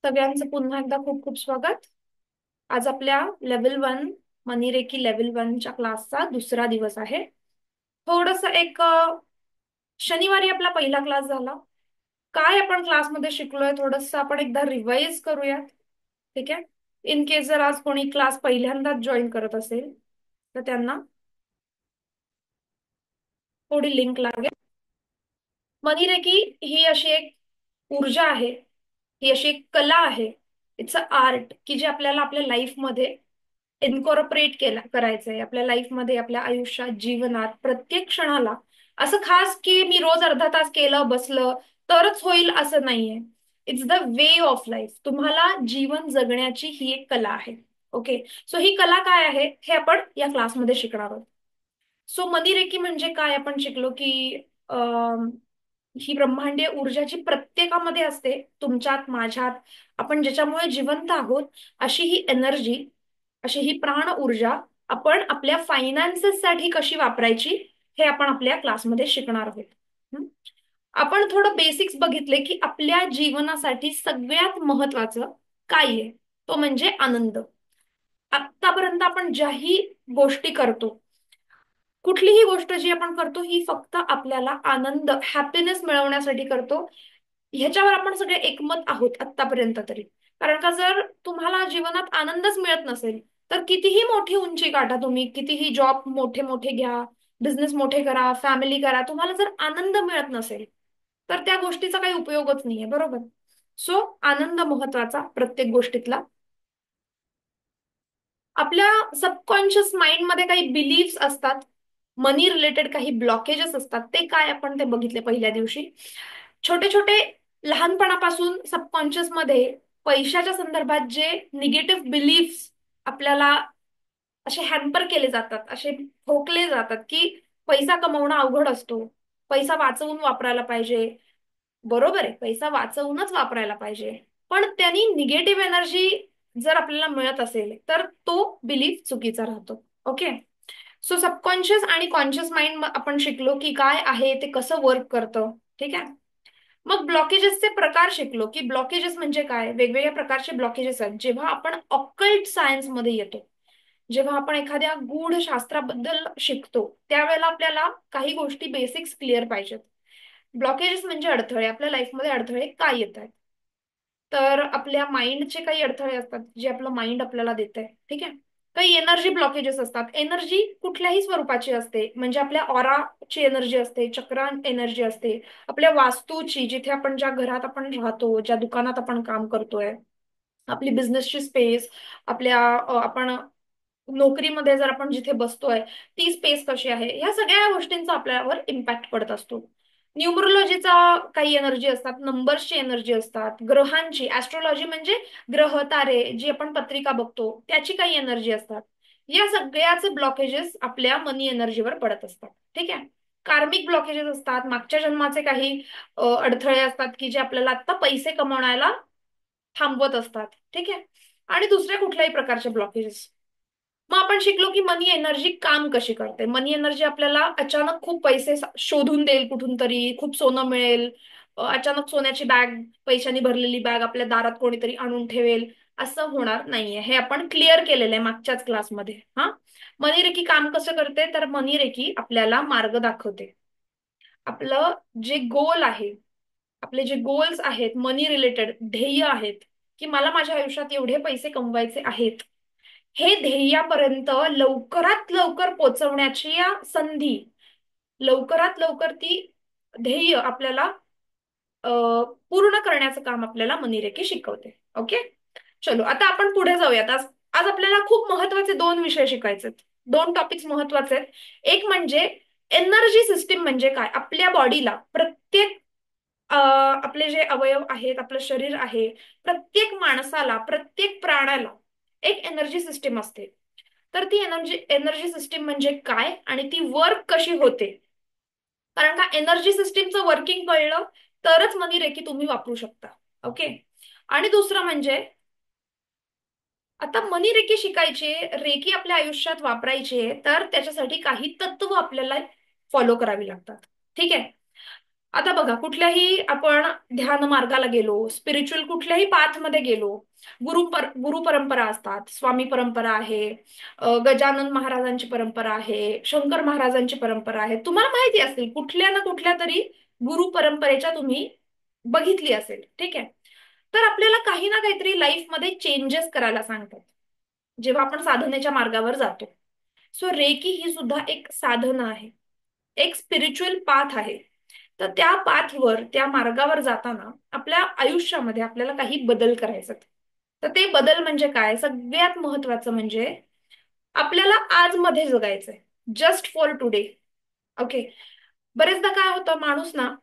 सगळ्यांचं पुन्हा एकदा खूप खूप स्वागत. आज आपल्या लेव्हल 1 मनी लेव्हल 1 च्या क्लासचा दुसरा दिवस आहे. थोडस शनिवारी आपला पहिला क्लास झाला. काय आपण क्लासमध्ये शिकलोय थोडस आपण एकदा रिवाइज करूयात. ठीक आहे. इन केस जर आज कोणी क्लास पहिल्यांदाच जॉईन करत असेल तर त्यांना थोडी लिंक लागेल. मनी ही अशी एक ऊर्जा आहे. ही अशी एक कला आहे. इट्स अ आर्ट की जे आपल्याला आपल्या लाईफमध्ये इनकॉर्पोरेट करायचंय आपल्या लाईफमध्ये, आपल्या आयुष्यात, जीवनात प्रत्येक क्षणाला. असं खास की मी रोज अर्धा तास केलं बसलं तरच होईल असं नाहीये. It's the way of life. तुम्हाला जीवन जगण्याची ही एक कला आहे. ओके. सो ही कला काय आहे हे आपण या क्लासमध्ये शिकणार आहोत. सो मनी म्हणजे काय आपण शिकलो की ही ब्रह्मांडीय ऊर्जा जी प्रत्येकामध्ये असते, तुमच्यात, माझ्यात, आपण ज्याच्यामुळे जिवंत आहोत, अशी ही एनर्जी, अशी ही प्राण ऊर्जा आपण आपल्या फायनान्सेस साठी कशी वापरायची हे आपण आपल्या क्लासमध्ये शिकणार आहोत. हं? आपण थोडं बेसिक्स बघितले की आपल्या जीवनासाठी सगळ्यात महत्वाचं काय आहे, तो म्हणजे आनंद. आतापर्यंत आपण ज्याही गोष्टी करतो, कुठलीही गोष्ट जी आपण करतो ही फक्त आपल्याला आनंद, हॅपीनेस मिळवण्यासाठी करतो. ह्याच्यावर आपण सगळे एकमत आहोत आतापर्यंत तरी. कारण का जर तुम्हाला जीवनात आनंदच मिळत नसेल तर कितीही मोठी उंची गाठा तुम्ही, कितीही जॉब मोठे मोठे घ्या, बिझनेस मोठे करा, फॅमिली करा, तुम्हाला जर आनंद मिळत नसेल तर त्या गोष्टीचा काही उपयोगच नाहीये. बरोबर. सो आनंद महत्वाचा प्रत्येक गोष्टीतला. आपल्या सबकॉन्शियस माइंड मध्ये काही बिलीफ्स असतात, मनी रिलेटेड काही ब्लॉकेजेस असतात. ते काय आपण ते बघितले पहिल्या दिवशी. छोटे छोटे लहानपणापासून सबकॉन्शियस मध्ये पैशाच्या संदर्भात जे निगेटिव्ह बिलीफ्स आपल्याला असे हॅम्पर केले जातात, असे ठोकले जातात की पैसा कमवणं अवघड असतो, पैसा वाचवून वापरायला पाहिजे. बरोबर आहे, पैसा वाचवूनच वापरायला पाहिजे. पण त्यांनी निगेटिव्ह एनर्जी जर आपल्याला मिळत असेल तर तो बिलीफ चुकीचा राहतो. ओके. सो सबकॉन्शियस आणि कॉन्शियस माइंड आपण शिकलो की काय आहे ते, कसं वर्क करतं. ठीक आहे. मग ब्लॉकेजेसचे प्रकार शिकलो की ब्लॉकेजेस म्हणजे काय, वेगवेगळ्या प्रकारचे ब्लॉकेजेस आहेत. जेव्हा आपण ऑकल्ट सायन्स मध्ये येतो, जेव्हा आपण एखाद्या गूढ शास्त्राबद्दल शिकतो, त्यावेळेला आपल्याला काही गोष्टी बेसिक्स क्लिअर पाहिजेत. ब्लॉकेजेस म्हणजे अडथळे. आपल्या लाईफमध्ये अडथळे काय येत आहेत, तर आपल्या माइंडचे काही अडथळे असतात जे आपलं माइंड आपल्याला देत आहे. ठीक आहे. काही एनर्जी ब्लॉकेजेस असतात. एनर्जी कुठल्याही स्वरूपाची असते, म्हणजे आपल्या ऑराची एनर्जी असते, चक्रान एनर्जी असते, आपल्या वास्तूची, जिथे आपण, ज्या घरात आपण राहतो, ज्या दुकानात आपण काम करतोय, आपली बिझनेसची स्पेस, आपण नोकरीमध्ये जर आपण जिथे बसतोय ती स्पेस कशी आहे, ह्या सगळ्या गोष्टींचा आपल्यावर इम्पॅक्ट पडत असतो. न्यूमरोलॉजीचा काही एनर्जी असतात, नंबर्सची एनर्जी असतात, ग्रहांची, ऍस्ट्रोलॉजी म्हणजे ग्रह तारे, जी आपण पत्रिका बघतो त्याची काही एनर्जी असतात. या सगळ्याचे ब्लॉकेजेस आपल्या मनी एनर्जीवर पडत असतात. ठीक आहे. कार्मिक ब्लॉकेजेस असतात, मागच्या जन्माचे काही अडथळे असतात की जे आपल्याला आता पैसे कमवण्याला थांबवत असतात. ठीक आहे. आणि दुसऱ्या कुठल्याही प्रकारचे ब्लॉकेजेस. मग आपण शिकलो की मनी एनर्जी काम कशी करते. मनी एनर्जी आपल्याला अचानक खूप पैसे शोधून देईल, कुठून तरी खूप सोनं मिळेल, अचानक सोन्याची बॅग, पैशानी भरलेली बॅग आपल्या दारात कोणीतरी आणून ठेवेल, असं होणार नाहीये. हे आपण क्लिअर केलेलं आहे मागच्याच क्लासमध्ये. हा. मनी रेकी काम कसं करते, तर मनी रेकी आपल्याला मार्ग दाखवते. आपलं जे गोल आहे, आपले जे गोल्स आहेत, मनी रिलेटेड ध्येय आहेत, की मला माझ्या आयुष्यात एवढे पैसे कमवायचे आहेत, हे ध्येयापर्यंत लवकरात लवकर पोहोचवण्याची या संधी, लवकरात लवकर ती ध्येय आपल्याला पूर्ण करण्याचं काम आपल्याला मनीरेकी शिकवते. ओके. चलो आता आपण पुढे जाऊयात. आज आज आपल्याला खूप महत्वाचे दोन विषय शिकायचे, दोन टॉपिक्स महत्वाचे आहेत. एक म्हणजे एनर्जी सिस्टीम म्हणजे काय. आपल्या बॉडीला, प्रत्येक आपले जे अवयव आहेत, आपलं शरीर आहे, प्रत्येक माणसाला, प्रत्येक प्राण्याला एक एनर्जी सिस्टीम असते. तर ती एनर्जी एनर्जी सिस्टीम म्हणजे काय आणि ती वर्क कशी होते. कारण का एनर्जी सिस्टीमचं वर्किंग कळलं तरच मनी रेकी तुम्ही वापरू शकता. ओके. आणि दुसरं म्हणजे आता मनी रेकी शिकायचे, रेकी आपल्या आयुष्यात वापरायचे, तर त्याच्यासाठी काही तत्व आपल्याला फॉलो करावी लागतात. ठीक आहे. आता बघा, कुठल्याही आपण ध्यान मार्गाला गेलो, स्पिरिच्युअल कुठल्याही पाथ मध्ये गेलो, गुरु परंपरा असतात, स्वामी परंपरा आहे, गजानन महाराजांची परंपरा आहे, शंकर महाराजांची परंपरा आहे. तुम्हाला माहिती असेल कुठल्या ना कुठल्या तरी गुरु परंपरेच्या तुम्ही बघितली असेल, ठीक आहे. तर आपल्याला काही ना काहीतरी लाईफमध्ये चेंजेस करायला सांगतात जेव्हा आपण साधनेच्या मार्गावर जातो. सो रेकी ही सुद्धा एक साधना आहे, एक स्पिरिच्युअल पाथ आहे. तर त्या पाथवर, त्या मार्गावर जाताना आपल्या आयुष्यामध्ये आपल्याला काही बदल करायचे आहेत. तर ते बदल म्हणजे काय? सगळ्यात महत्वाचं म्हणजे आपल्याला आज मध्ये जगायचंय, जस्ट फॉर टुडे. ओके. बरेचदा काय होतं, माणूस ना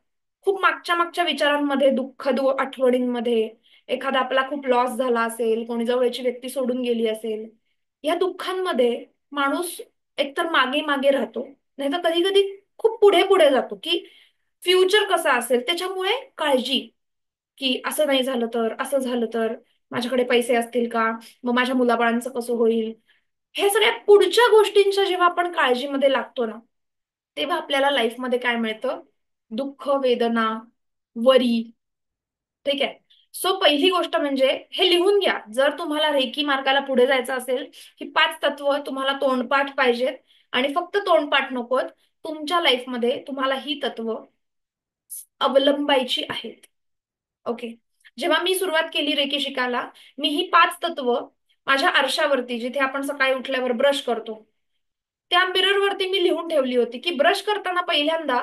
खूप मागच्या मागच्या विचारांमध्ये, दुःखद आठवणींमध्ये, एखादा आपला खूप लॉस झाला असेल, कोणी जवळची व्यक्ती सोडून गेली असेल, या दुःखांमध्ये माणूस एकतर मागे मागे राहतो, नाही तर कधी कधी खूप पुढे पुढे जातो, की फ्युचर कसं असेल त्याच्यामुळे काळजी, की असं नाही झालं तर, असं झालं तर, माझ्याकडे पैसे असतील का, मग माझ्या मुलाबाळांचं कसं होईल. हे सगळ्या पुढच्या गोष्टींच्या जेव्हा आपण काळजीमध्ये लागतो ना, तेव्हा आपल्याला लाईफमध्ये काय मिळतं? दुःख, वेदना, वरी. ठीक आहे. सो पहिली गोष्ट म्हणजे हे लिहून घ्या. जर तुम्हाला रेकी मार्गाला पुढे जायचं असेल, ही 5 तत्व तुम्हाला तोंडपाठ पाहिजेत. आणि फक्त तोंडपाठ नकोत, तुमच्या लाईफमध्ये तुम्हाला ही तत्व अवलंबायची आहेत. ओके. जेव्हा मी सुरुवात केली रेकी शिकायला, मी ही 5 तत्व माझ्या आरशावरती, जिथे आपण सकाळी उठल्यावर ब्रश करतो, त्या मिररवरती मी लिहून ठेवली होती, की ब्रश करताना पहिल्यांदा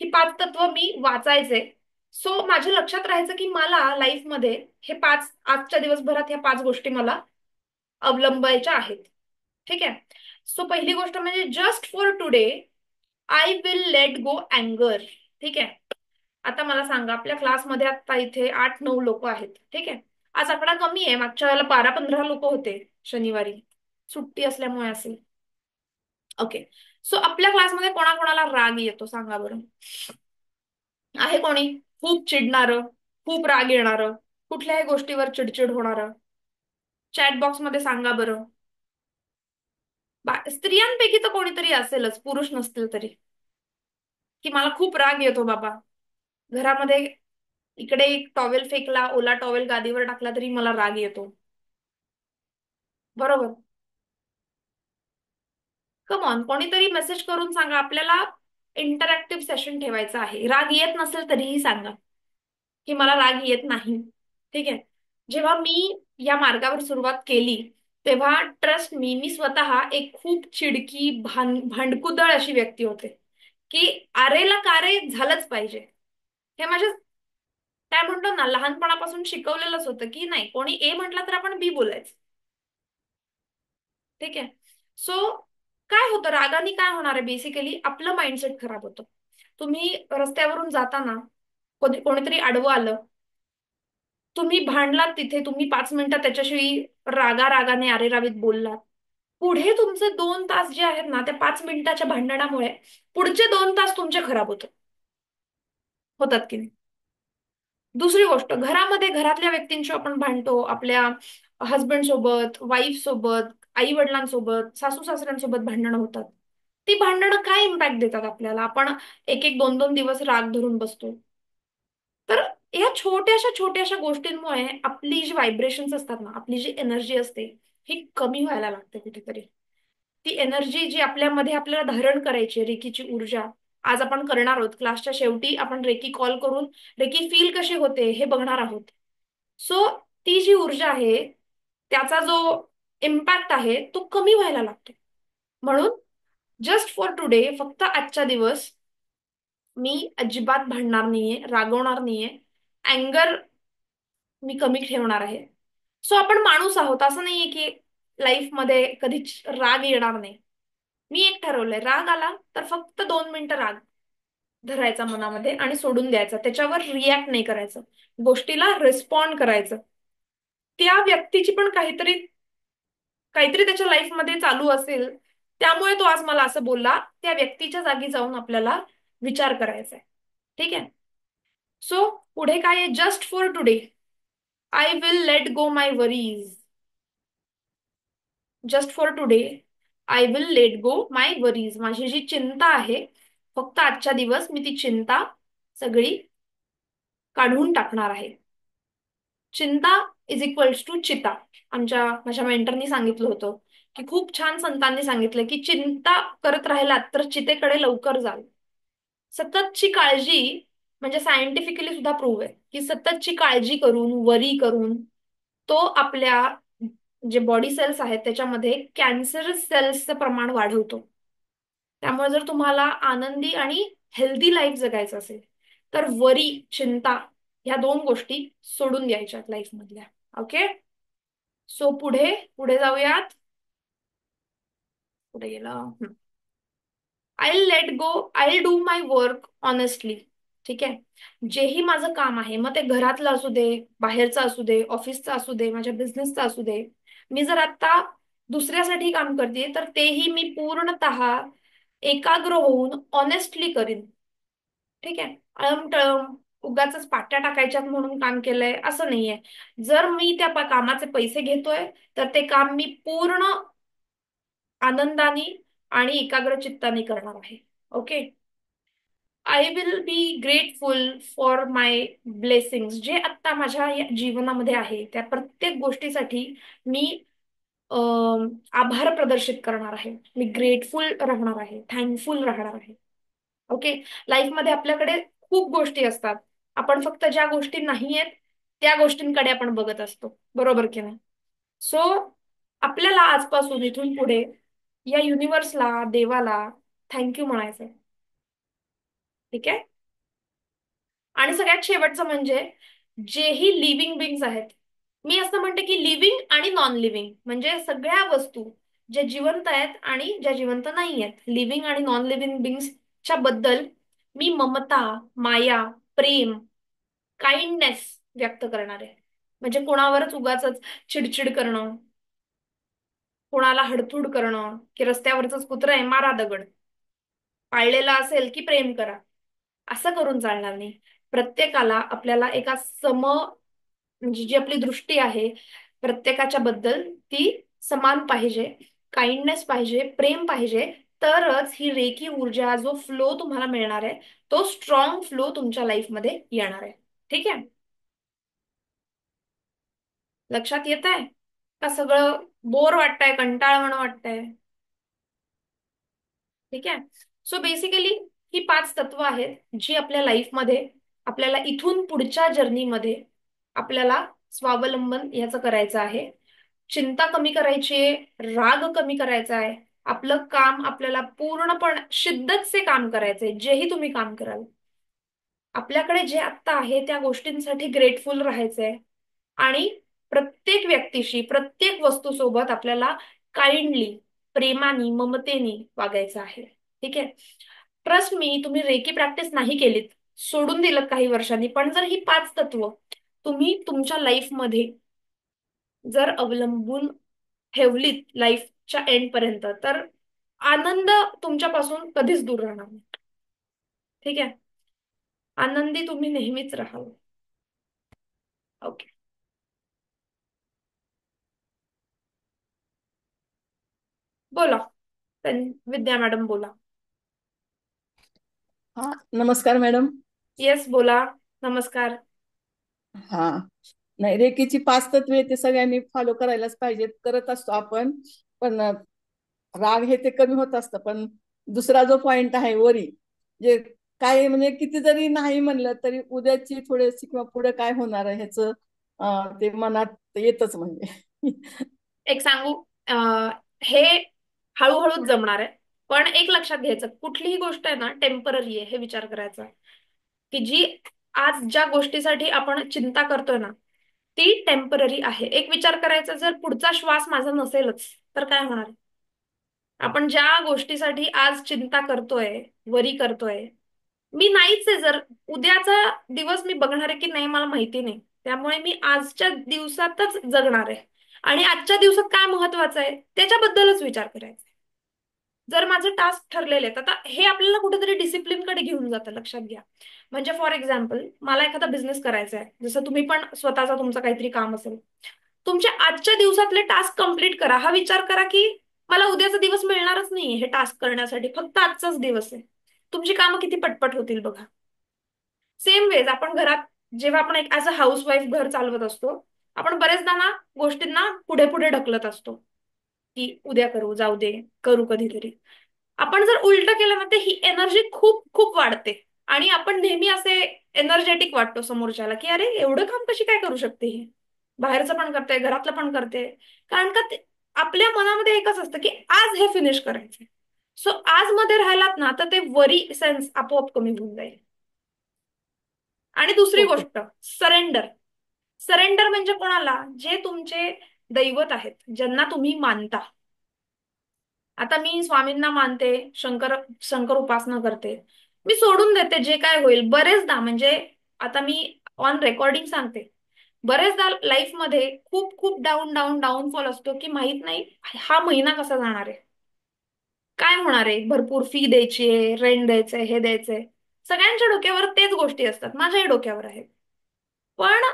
ही 5 तत्व मी वाचायचे. सो माझ्या लक्षात राहायचं की मला लाईफमध्ये हे पाच, आजच्या दिवसभरात ह्या 5 गोष्टी मला अवलंबायच्या आहेत. ठीक आहे. सो पहिली गोष्ट म्हणजे just for today I will let go अँगर. ठीक आहे. आता मला सांगा, आपल्या क्लासमध्ये आता इथे 8-9 लोक आहेत. ठीक आहे. आज आकडा कमी आहे, मागच्या वेळेला 12-15 लोक होते शनिवारी, सुट्टी असल्यामुळे असेल. ओके. सो आपल्या क्लासमध्ये कोणाकोणाला राग येतो सांगा बरं? आहे कोणी खूप चिडणारं, खूप राग येणारं, कुठल्याही गोष्टीवर चिडचिड होणारं? चॅट बॉक्स मध्ये सांगा बरं. स्त्रियांपैकी तर कोणीतरी असेलच, पुरुष नसतील तरी, की मला खूप राग येतो बाबा. घरामध्ये इकडे एक टॉवेल फेकला, ओला टॉवेल गादीवर टाकला तरी मला राग येतो. बरोबर. कम ऑन, कोणीतरी मेसेज करून सांगा. आपल्याला इंटरॅक्टिव्ह सेशन ठेवायचं आहे. राग येत नसेल तरीही सांगा की मला राग येत नाही. ठीक आहे. जेव्हा मी या मार्गावर सुरुवात केली, तेव्हा ट्रस्ट मी स्वतः एक खूप चिडकी, भांडकुदळ अशी व्यक्ती होते, की अरेला कारे झालंच पाहिजे. हे माझ्या, काय म्हणतो ना, लहानपणापासून शिकवलेलंच होतं की नाही, कोणी ए म्हटलं तर आपण बी बोलायचं. ठीक आहे. सो काय होतं, रागाने काय होणार आहे, बेसिकली आपलं माइंडसेट खराब होतं. तुम्ही रस्त्यावरून जाताना कोणीतरी आडवं आलं, तुम्ही भांडलात तिथे, तुम्ही 5 मिनिटं त्याच्याशी रागाने अरेरावीत बोललात, पुढे तुमचे 2 तास जे आहेत ना, त्या 5 मिनिटाच्या भांडणामुळे पुढचे 2 तास तुमचे खराब होतात की नाही? दुसरी गोष्ट, घरामध्ये घरातल्या व्यक्तींशी आपण भांडतो, आपल्या हस्बंड सोबत, वाईफ सोबत, आई वडिलांसोबत, सासू सासऱ्यांसोबत भांडणं होतात. ती भांडणं काय इम्पॅक्ट देतात आपल्याला? आपण एक एक 2-2 दिवस राग धरून बसतो. तर या छोट्याशा छोट्याशा गोष्टींमुळे आपली जी व्हायब्रेशन्स असतात ना, आपली जी एनर्जी असते, ही कमी व्हायला लागते कुठेतरी. ती एनर्जी जी आपल्यामध्ये आपल्याला धारण करायची आहे, रेकीची ऊर्जा, आज आपण करणार आहोत. क्लासच्या शेवटी आपण रेकी कॉल करून रेकी फील कशी होते हे बघणार आहोत. सो ती जी ऊर्जा आहे, त्याचा जो इम्पॅक्ट आहे तो कमी व्हायला लागतो. म्हणून जस्ट फॉर टुडे, फक्त आजचा दिवस मी अजिबात भांडणार नाहीये, रागवणार नाहीये, अँगर मी कमी ठेवणार आहे. सो आपण माणूस आहोत, असं नाहीये की लाईफमध्ये कधीच राग येणार नाही. मी एक ठरवलंय, राग आला तर फक्त 2 मिनिटं राग धरायचा मनामध्ये आणि सोडून द्यायचा, त्याच्यावर रिॲक्ट नाही करायचं, गोष्टीला रिस्पॉन्ड करायचं. त्या व्यक्तीची पण काहीतरी काहीतरी त्याच्या लाईफमध्ये चालू असेल, त्यामुळे तो आज मला असं बोलला. त्या व्यक्तीच्या जागी जाऊन आपल्याला विचार करायचा आहे. ठीक आहे. सो पुढे काय आहे, just for today I will let go my worries. Just for today I will let go my worries. माझी जी चिंता आहे, फक्त आजच्या दिवस मी ती चिंता सगळी काढून टाकणार आहे. चिंता इज इक्वल्स टू चिता. माझ्या मेंटरनी सांगितलं होतं की खूप छान संतांनी सांगितलं की चिंता करत राहिलात तर चितेकडे लवकर जाल. सततची काळजी म्हणजे सायंटिफिकली सुद्धा प्रूव्ह आहे की सततची काळजी करून वरी करून तो आपल्या जे बॉडी सेल्स आहेत त्याच्यामध्ये कॅन्सर सेल्सचं प्रमाण वाढवतो. त्यामुळे जर तुम्हाला आनंदी आणि हेल्दी लाईफ जगायचं असेल तर वरी, चिंता ह्या दोन गोष्टी सोडून द्यायच्यात लाईफ मधल्या. ओके. सो पुढे पुढे जाऊयात. पुढे गेलं. I let go, I do my work honestly. ठीक आहे. जेही माझं काम आहे मग ते घरातलं असू दे, बाहेरचं असू दे, ऑफिसचं असू दे, माझ्या बिझनेसचं असू दे, मी जर आता दुसऱ्यासाठी काम करते तर तेही मी पूर्णतः एकाग्र होऊन ऑनेस्टली करीन. ठीक आहे. टळम उगाच पाट्या टाकायच्यात म्हणून काम केलंय असं नाहीये. जर मी त्या कामाचे पैसे घेतोय तर ते काम मी पूर्ण आनंदाने आणि एकाग्रचित्ताने करणार आहे. Okay. I will be grateful for my blessings. जे आत्ता माझ्या जीवनामध्ये आहे त्या प्रत्येक गोष्टीसाठी मी आभार प्रदर्शित करणार आहे. मी ग्रेटफुल राहणार आहे, थँकफुल राहणार आहे. ओके. लाईफमध्ये आपल्याकडे खूप गोष्टी असतात. आपण फक्त ज्या गोष्टी नाही आहेत त्या गोष्टींकडे आपण बघत असतो. बरोबर की नाही? सो आपल्याला आजपासून इथून पुढे या युनिव्हर्सला, देवाला थँक्यू म्हणायचंय. ठीक आहे. आणि सगळ्यात शेवटचं म्हणजे जेही लिव्हिंग बिंग्स आहेत, मी असं म्हणते की लिव्हिंग आणि नॉन लिव्हिंग म्हणजे सगळ्या वस्तू ज्या जिवंत आहेत आणि ज्या जिवंत नाही आहेत, लिव्हिंग आणि नॉन लिव्हिंग बिंग्सच्या बद्दल मी ममता, माया, प्रेम, काइंडनेस व्यक्त करणार आहे. म्हणजे कोणावरच उगाच चिडचिड करणं, कोणाला हडथूड करणं, की रस्त्यावरच कुत्रं आहे मारा दगड, पाळलेला असेल की प्रेम करा, असं करून चालणार नाही. प्रत्येकाला आपल्याला एका म्हणजे जी आपली दृष्टी आहे प्रत्येकाच्या बद्दल ती समान पाहिजे, काइंडनेस पाहिजे, प्रेम पाहिजे. तरच ही रेखी ऊर्जा जो फ्लो तुम्हाला मिळणार आहे तो स्ट्रॉंग फ्लो तुमच्या लाईफमध्ये येणार आहे. ठीक आहे. लक्षात येत आहे का? सगळं बोर वाटतंय, कंटाळवाणं वाटतंय? ठीक आहे. सो बेसिकली ही 5 तत्व आहेत जी आपल्या लाईफमध्ये आपल्याला इथून पुढच्या जर्नीमध्ये आपल्याला स्वावलंबन याचं करायचं आहे. चिंता कमी करायची आहे, राग कमी करायचा आहे. आपलं काम आपल्याला पूर्णपणे शिद्दतचे काम करायचंय. जेही तुम्ही काम कराल आपल्याकडे जे आत्ता आहे त्या गोष्टींसाठी ग्रेटफुल राहायचंय. आणि प्रत्येक व्यक्तीशी, प्रत्येक वस्तूसोबत आपल्याला काइंडली, प्रेमाने, ममतेने वागायचं आहे. ठीक आहे. ट्रस्ट मी, तुम्ही रेकी प्रॅक्टिस नाही केलीत, सोडून दिलं काही वर्षांनी, पण जर ही 5 तत्व तुम्ही तुमच्या लाईफमध्ये जर अवलंबून ठेवलीत लाईफच्या एंड पर्यंत तर आनंद तुमच्यापासून कधीच दूर राहणार नाही. ठीक आहे. आनंदी तुम्ही नेहमीच राहाल. ओके. बोला. विद्या मॅडम बोला. हा, नमस्कार मॅडम. येस बोला. नमस्कार. हा, नाही, रेकीची 5 तत्वे ते सगळ्यांनी फॉलो करायलाच पाहिजेत, करत असतो आपण. पण राग हे ते कमी होत असतं. पण दुसरा जो पॉइंट आहे वरी, जे काय म्हणजे किती जरी नाही म्हणलं तरी उद्याची थोडीशी किंवा पुढे काय होणार आहे ह्याचं ते मनात येतच म्हणजे. एक सांगू, हे हळूहळूच जमणार आहे. पण एक लक्षात घ्यायचं, कुठलीही गोष्ट आहे ना टेम्पररी आहे हे विचार करायचा. की जी आज ज्या गोष्टीसाठी आपण चिंता करतोय ना ती टेम्पररी आहे. एक विचार करायचा, जर पुढचा श्वास माझा नसेलच तर काय होणार? आपण ज्या गोष्टीसाठी आज चिंता करतोय, वरी करतोय, मी नाहीच आहे. जर उद्याचा दिवस मी बघणार आहे की नाही मला माहिती नाही. त्यामुळे मी आजच्या दिवसातच जगणार आहे. आणि आजच्या दिवसात काय महत्वाचं आहे त्याच्याबद्दलच विचार करायचा. जर माझे टास्क ठरलेले आहेत आता, हे आपल्याला कुठेतरी डिसिप्लिनकडे घेऊन जातं. लक्षात घ्या. म्हणजे फॉर एक्झाम्पल मला एखादा बिझनेस करायचा आहे, जसं तुम्ही पण स्वतःचा तुमचं काहीतरी काम असेल, तुमच्या आजच्या दिवसातले टास्क कंप्लीट करा. हा विचार करा की मला उद्याचा दिवस मिळणारच नाही हे टास्क करण्यासाठी, फक्त आजचाच दिवस आहे. तुमची कामं किती पटपट होतील बघा. सेम वेज आपण घरात जेव्हा आपण एक ऍज अ हाऊसवाईफ घर चालवत असतो, आपण बरेचदा ना गोष्टींना पुढे पुढे ढकलत असतो, की उद्या करू, जाऊ दे, करू कधीतरी. आपण जर उलट केलं ना, तर ही एनर्जी खूप खूप वाढते आणि आपण नेहमी असे एनर्जेटिक वाटतो समोरच्याला, की अरे एवढं काम कशी काय करू शकते ही, बाहेरचं पण करते, घरातलं पण करते. कारण का आपल्या मनामध्ये एकच असतं की आज हे फिनिश करायचं. सो आज मध्ये राहिलात ना, तर ते वरी सेन्स आपोआप कमी होऊन जाईल. आणि दुसरी ओके. गोष्ट, सरेंडर. सरेंडर म्हणजे कोणाला? जे तुमचे दैवत आहेत, ज्यांना तुम्ही मानता. आता मी स्वामींना मानते, शंकर शंकर उपासना करते, मी सोडून देते जे काय होईल बरेचदा. म्हणजे आता मी ऑन रेकॉर्डिंग सांगते, बरेचदा लाईफ मध्ये खूप खूप डाऊन डाऊन डाऊनफॉल असतो, की माहित नाही हा महिना कसा जाणार आहे, काय होणार आहे, भरपूर फी द्यायची आहे, रेंट द्यायचंय, हे द्यायचंय. सगळ्यांच्या डोक्यावर तेच गोष्टी असतात, माझ्याही डोक्यावर आहेत. पण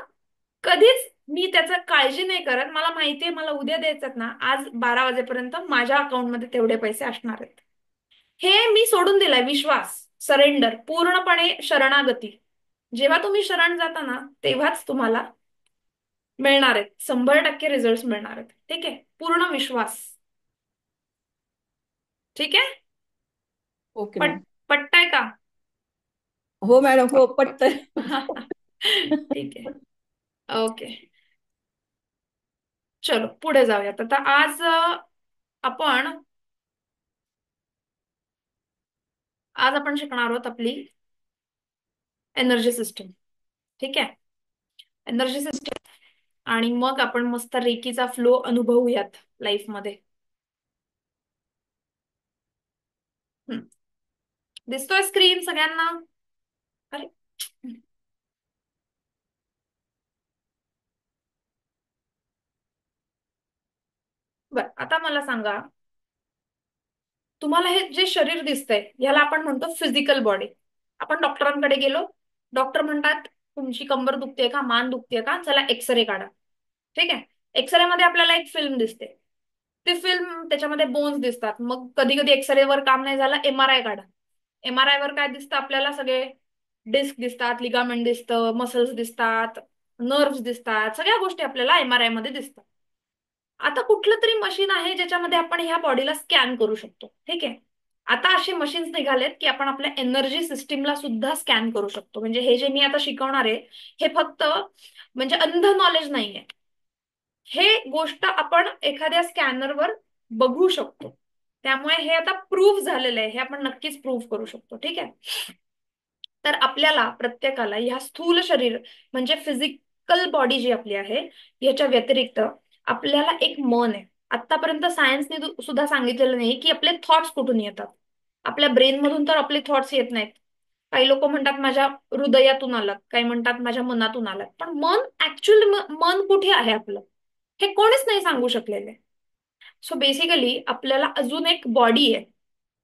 कधीच मी त्याचा काळजी नाही करत. मला माहितीये मला उद्या द्यायचं ना, आज 12 वाजेपर्यंत माझ्या अकाउंटमध्ये तेवढे पैसे असणार आहेत. हे मी सोडून दिलाय विश्वास, सरेंडर, पूर्णपणे शरणागती. जेव्हा तुम्ही शरण जाता ना, तेव्हाच तुम्हाला मिळणार आहेत, 100% रिझल्ट मिळणार आहेत. ठीक आहे, पूर्ण विश्वास. ठीक आहे. ओके पट मॅम. पटताय का? हो मॅडम, हो पटतंय. ठीक आहे. ओके. चलो पुढे जाऊयात आता. आज आपण आज आपण शिकणार आहोत आपली एनर्जी सिस्टम. ठीक आहे, एनर्जी सिस्टम. आणि मग आपण मस्त रेकीचा फ्लो अनुभवूयात लाईफ मध्ये. हम्म. दिसतोय स्क्रीन सगळ्यांना? अरे, बर, आता मला सांगा, तुम्हाला हे जे शरीर दिसतंय याला आपण म्हणतो फिजिकल बॉडी. आपण डॉक्टरांकडे गेलो, डॉक्टर म्हणतात तुमची कंबर दुखते का, मान दुखते का, चला एक्सरे काढा. ठीक आहे, एक्सरे मध्ये आपल्याला एक फिल्म दिसते. ती फिल्म, त्याच्यामध्ये बोन्स दिसतात. मग कधी कधी एक्सरे वर काम नाही झालं, एमआरआय काढा. एमआरआय वर काय दिसतं आपल्याला? सगळे डिस्क दिसतात, लिगामेंट दिसतं, मसल्स दिसतात, नर्व्स दिसतात, सगळ्या गोष्टी आपल्याला एमआरआय मध्ये दिसतात. आता कुठलं तरी मशीन आहे ज्याच्यामध्ये आपण ह्या बॉडीला स्कॅन करू शकतो. ठीक आहे, आता असे मशीन्स निघालेत की आपण आपल्या एनर्जी सिस्टीमला सुद्धा स्कॅन करू शकतो. म्हणजे हे जे मी आता शिकवणार आहे, हे फक्त म्हणजे अंध नॉलेज नाहीये. हे गोष्ट आपण एखाद्या स्कॅनरवर बघू शकतो. त्यामुळे हे आता प्रूव्ह झालेलं आहे, हे आपण नक्कीच प्रूव्ह करू शकतो. ठीक आहे. तर आपल्याला प्रत्येकाला ह्या स्थूल शरीर म्हणजे फिजिकल बॉडी जी आपली आहे, याच्या व्यतिरिक्त आपल्याला एक मन आहे. आतापर्यंत सायन्सने सुद्धा सांगितलेलं नाही की आपले थॉट्स कुठून येतात. आपल्या ब्रेन मधून तर आपले थॉट्स येत नाहीत. काही लोक म्हणतात माझ्या हृदयातून आलं, काही म्हणतात माझ्या मनातून आलं. पण मन ऍक्च्युअली मन कुठे आहे आपलं, हे कोणीच नाही सांगू शकलेले. सो बेसिकली आपल्याला अजून एक बॉडी आहे,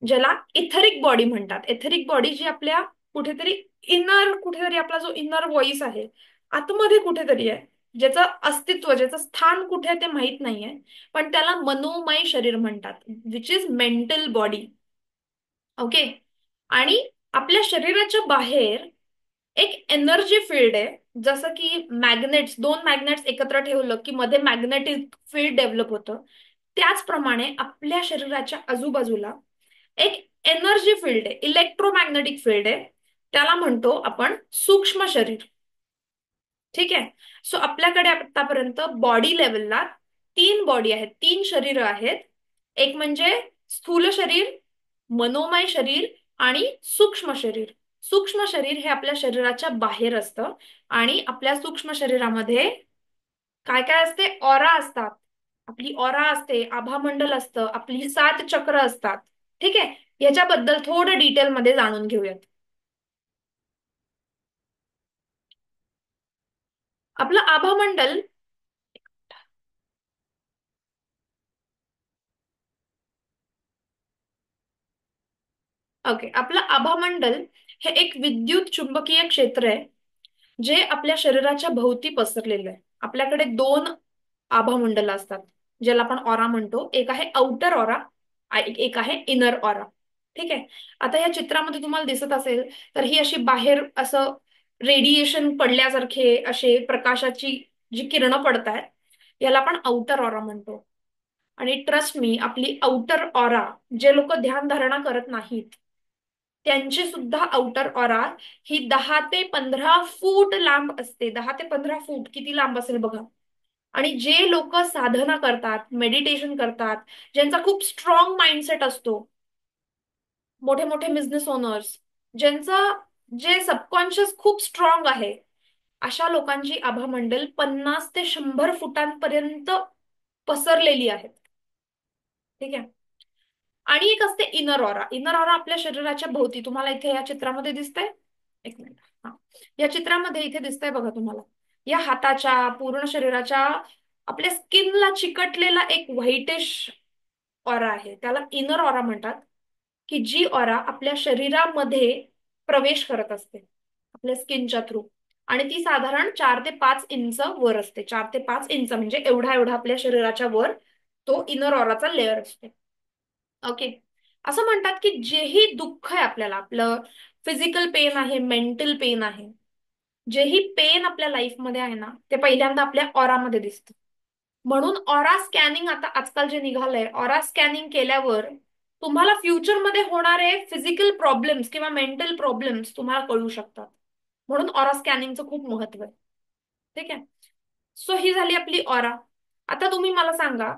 ज्याला इथरिक बॉडी म्हणतात. एथरिक बॉडी जी आपल्या कुठेतरी इनर, कुठेतरी आपला जो इनर व्हॉइस आहे, आतमध्ये कुठेतरी आहे, ज्याचं अस्तित्व, ज्याचं स्थान कुठे आहे ते माहित नाहीये. पण त्याला मनोमय शरीर म्हणतात, which is mental body. Okay. आणि आपल्या शरीराच्या बाहेर एक एनर्जी फील्ड आहे. जसं की मॅग्नेट्स, दोन मॅग्नेट्स एकत्र ठेवलं की मध्ये मॅग्नेटिक फील्ड डेव्हलप होतं. त्याचप्रमाणे आपल्या शरीराच्या आजूबाजूला एक एनर्जी फील्ड आहे, इलेक्ट्रोमॅग्नेटिक फील्ड आहे. त्याला म्हणतो आपण सूक्ष्म शरीर. ठीक आहे. सो आपल्याकडे आतापर्यंत बॉडी लेवलला तीन बॉडी आहेत, तीन शरीर आहेत. एक म्हणजे स्थूल शरीर, मनोमय शरीर आणि सूक्ष्म शरीर. सूक्ष्म शरीर हे आपल्या शरीराच्या बाहेर असतं. आणि आपल्या सूक्ष्म शरीरामध्ये काय काय असते? ऑरा असतात, आपली ऑरा असते, आभामंडल असतं, आपली 7 चक्र असतात. ठीक आहे, याच्याबद्दल थोडं डिटेलमध्ये जाणून घेऊयात. आपलं आभामंडल, ओके, आपलं आभामंडल हे एक विद्युत चुंबकीय क्षेत्र आहे, जे आपल्या शरीराच्या भोवती पसरलेलं आहे. आपल्याकडे दोन आभामंडल असतात, ज्याला आपण ऑरा म्हणतो. एक आहे आउटर ऑरा, एक आहे इनर ऑरा. ठीक आहे. आता या चित्रामध्ये तुम्हाला दिसत असेल तर ही अशी बाहेर असं रेडिएशन पडल्यासारखे असे प्रकाशाची जी किरणं पडतायत, याला आपण आउटर ऑरा म्हणतो. आणि ट्रस्ट मी, आपली आउटर ऑरा, जे लोक ध्यानधारणा करत नाहीत त्यांची सुद्धा आउटर ऑरा ही 10 ते 15 फूट लांब असते. 10 ते 15 फूट किती लांब असेल बघा. आणि जे लोक साधना करतात, मेडिटेशन करतात, ज्यांचा खूप स्ट्रॉंग माइंडसेट असतो, मोठे मोठे बिझनेस ओनर्स, ज्यांचं जे सबकॉन्शियस खूप स्ट्रॉंग आहे, अशा लोकांची आभामंडल 50 ते 100 फुटांपर्यंत पसरलेली आहेत. ठीक आहे. आणि एक असते इनर ऑरा. इनर ऑरा आपल्या शरीराच्या भोवती, तुम्हाला इथे या चित्रामध्ये दिसतंय. एक मिनिट. हा, या चित्रामध्ये इथे दिसतंय बघा तुम्हाला. या हाताच्या पूर्ण शरीराच्या आपल्या स्किनला चिकटलेला एक व्हाईटिश ऑरा आहे, त्याला इनर ऑरा म्हणतात. की जी ऑरा आपल्या शरीरामध्ये प्रवेश करत असते आपल्या स्किनच्या थ्रू. आणि ती साधारण 4 ते 5 इंच वर असते. 4 ते 5 इंच म्हणजे एवढा एवढा आपल्या शरीराच्या वर तो इनर ऑराचा लेअर असतो. ओके. असं म्हणतात की जेही दुःख आहे आपल्याला, आपलं फिजिकल पेन आहे, मेंटल पेन आहे, जेही पेन आपल्या लाईफमध्ये आहे ना, ते पहिल्यांदा आपल्या ऑरामध्ये दिसतं. म्हणून ऑरा स्कॅनिंग आता आजकाल जे निघालंय, ऑरा स्कॅनिंग केल्यावर तुम्हाला फ्युचरमध्ये होणारे फिजिकल प्रॉब्लेम्स किंवा मेंटल प्रॉब्लेम्स तुम्हाला कळू शकतात. म्हणून ऑरा स्कॅनिंगचं खूप महत्व आहे. ठीक आहे. सो ही झाली आपली ऑरा. आता तुम्ही मला सांगा,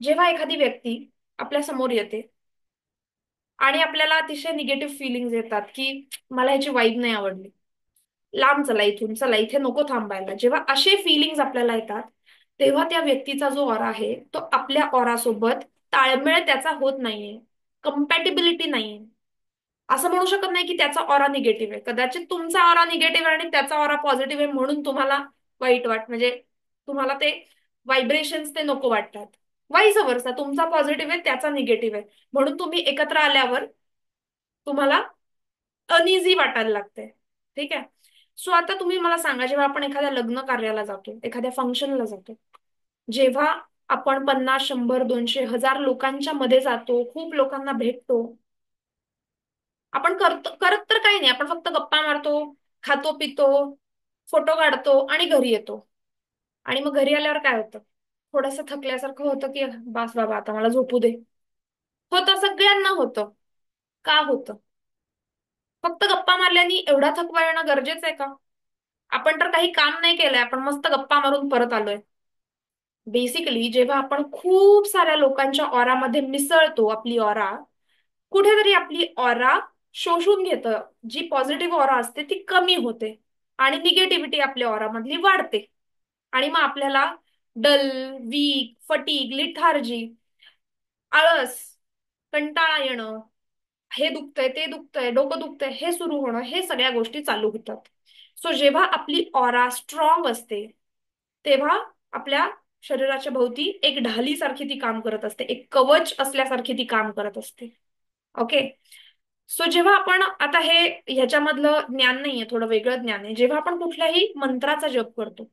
जेव्हा एखादी व्यक्ती आपल्या समोर येते आणि आपल्याला अतिशय निगेटिव्ह फिलिंग्स येतात की मला ह्याची वाईब नाही आवडली, लांब चला इथून, चला इथे नको थांबायला, जेव्हा असे फिलिंग्स आपल्याला येतात, तेव्हा त्या व्यक्तीचा जो ऑरा आहे तो आपल्या ऑरा सोबत ताळमेळ त्याचा होत नाहीये, कम्पॅटिबिलिटी नाहीये. असं म्हणू शकत नाही की त्याचा ऑरा निगेटिव्ह आहे. कदाचित तुमचा ऑरा निगेटिव्ह आहे आणि त्याचा ऑरा पॉझिटिव्ह आहे, म्हणून तुम्हाला वाईट म्हणजे तुम्हाला ते व्हायब्रेशन्स ते नको वाटतात. वाईस वर्सा, तुमचा पॉझिटिव्ह आहे त्याचा निगेटिव्ह आहे, म्हणून तुम्ही एकत्र आल्यावर तुम्हाला अनइझी वाटायला लागते. ठीक आहे. सो आता तुम्ही मला सांगा, जेव्हा आपण एखाद्या लग्न कार्याला जातो, एखाद्या फंक्शनला जातो, जेव्हा आपण 50, 100, 200, 1000 लोकांच्या मध्ये जातो, खूप लोकांना भेटतो, आपण करत तर काही नाही, आपण फक्त गप्पा मारतो, खातो पितो, फोटो काढतो आणि घरी येतो. आणि मग घरी आल्यावर काय होतं? थोडंसं थकल्यासारखं होतं की बास बाबा आता मला झोपू दे. होतं, सगळ्यांना होतं. का होतं? फक्त गप्पा मारल्याने एवढा थकवा येणं गरजेचं आहे का? आपण तर काही काम नाही केलंय, आपण मस्त गप्पा मारून परत आलोय. बेसिकली जेव्हा आपण खूप साऱ्या लोकांच्या ऑरामध्ये मिसळतो, आपली ऑरा कुठेतरी आपली ऑरा शोषून घेतं. जी पॉझिटिव्ह ऑरा असते ती कमी होते आणि निगेटिव्हिटी आपल्या ऑरामधली वाढते. आणि मग आपल्याला डल, वीक, फटीग, लिथार्जी, आळस, कंटाळा येणं, हे दुखतंय, ते दुखतंय, डोकं दुखतंय, हे सुरू होणं, हे सगळ्या गोष्टी चालू होतात. सो जेव्हा आपली ऑरा स्ट्रॉंग असते, तेव्हा आपल्या शरीराच्या भोवती एक ढालीसारखी ती काम करत असते, एक कवच असल्यासारखी ती काम करत असते. ओके. सो जेव्हा आपण आता हे ह्याच्यामधलं ज्ञान नाहीये, थोडं वेगळं ज्ञान आहे. जेव्हा आपण कुठल्याही मंत्राचा जप करतो,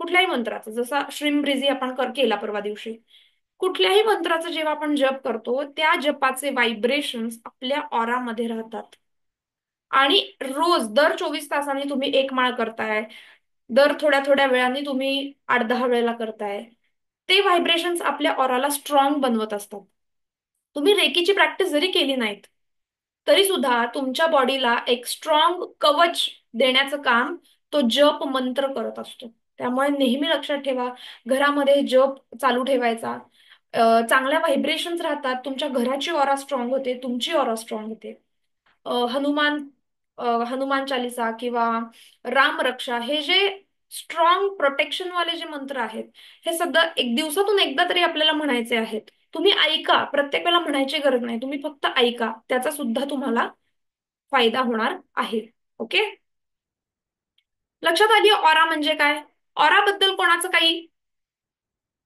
कुठल्याही मंत्राचा, जसा श्रीमब्रिजी आपण केला परवा दिवशी, कुठल्याही मंत्राचा जेव्हा आपण जप करतो, त्या जपाचे व्हायब्रेशन्स आपल्या ऑरामध्ये राहतात. आणि रोज दर 24 तासांनी तुम्ही एक माळ करताय, दर थोड्या थोड्या वेळाने तुम्ही 8-10 वेळेला करताय, ते व्हायब्रेशन्स आपल्या ऑराला स्ट्रॉंग बनवत असतात. तुम्ही रेकीची प्रॅक्टिस जरी केली नाहीत, तरी सुद्धा तुमच्या बॉडीला एक स्ट्रॉंग कवच देण्याचं काम तो जप मंत्र करत असतो. त्यामुळे नेहमी लक्षात ठेवा, घरामध्ये जप चालू ठेवायचा. चांगल्या व्हायब्रेशन्स राहतात, तुमच्या घराची ऑरा स्ट्रॉंग होते, तुमची ऑरा स्ट्रॉंग होते. हनुमान हनुमान चालिसा किंवा राम रक्षा, हे जे स्ट्रॉंग प्रोटेक्शन वाले जे मंत्र आहेत, हे सध्या एक दिवसातून एकदा तरी आपल्याला म्हणायचे आहेत. तुम्ही ऐका, प्रत्येक वेळेला म्हणायची गरज नाही, तुम्ही फक्त ऐका, त्याचा सुद्धा तुम्हाला फायदा होणार आहे. ओके. लक्षात आली ऑरा म्हणजे काय? ऑरा बद्दल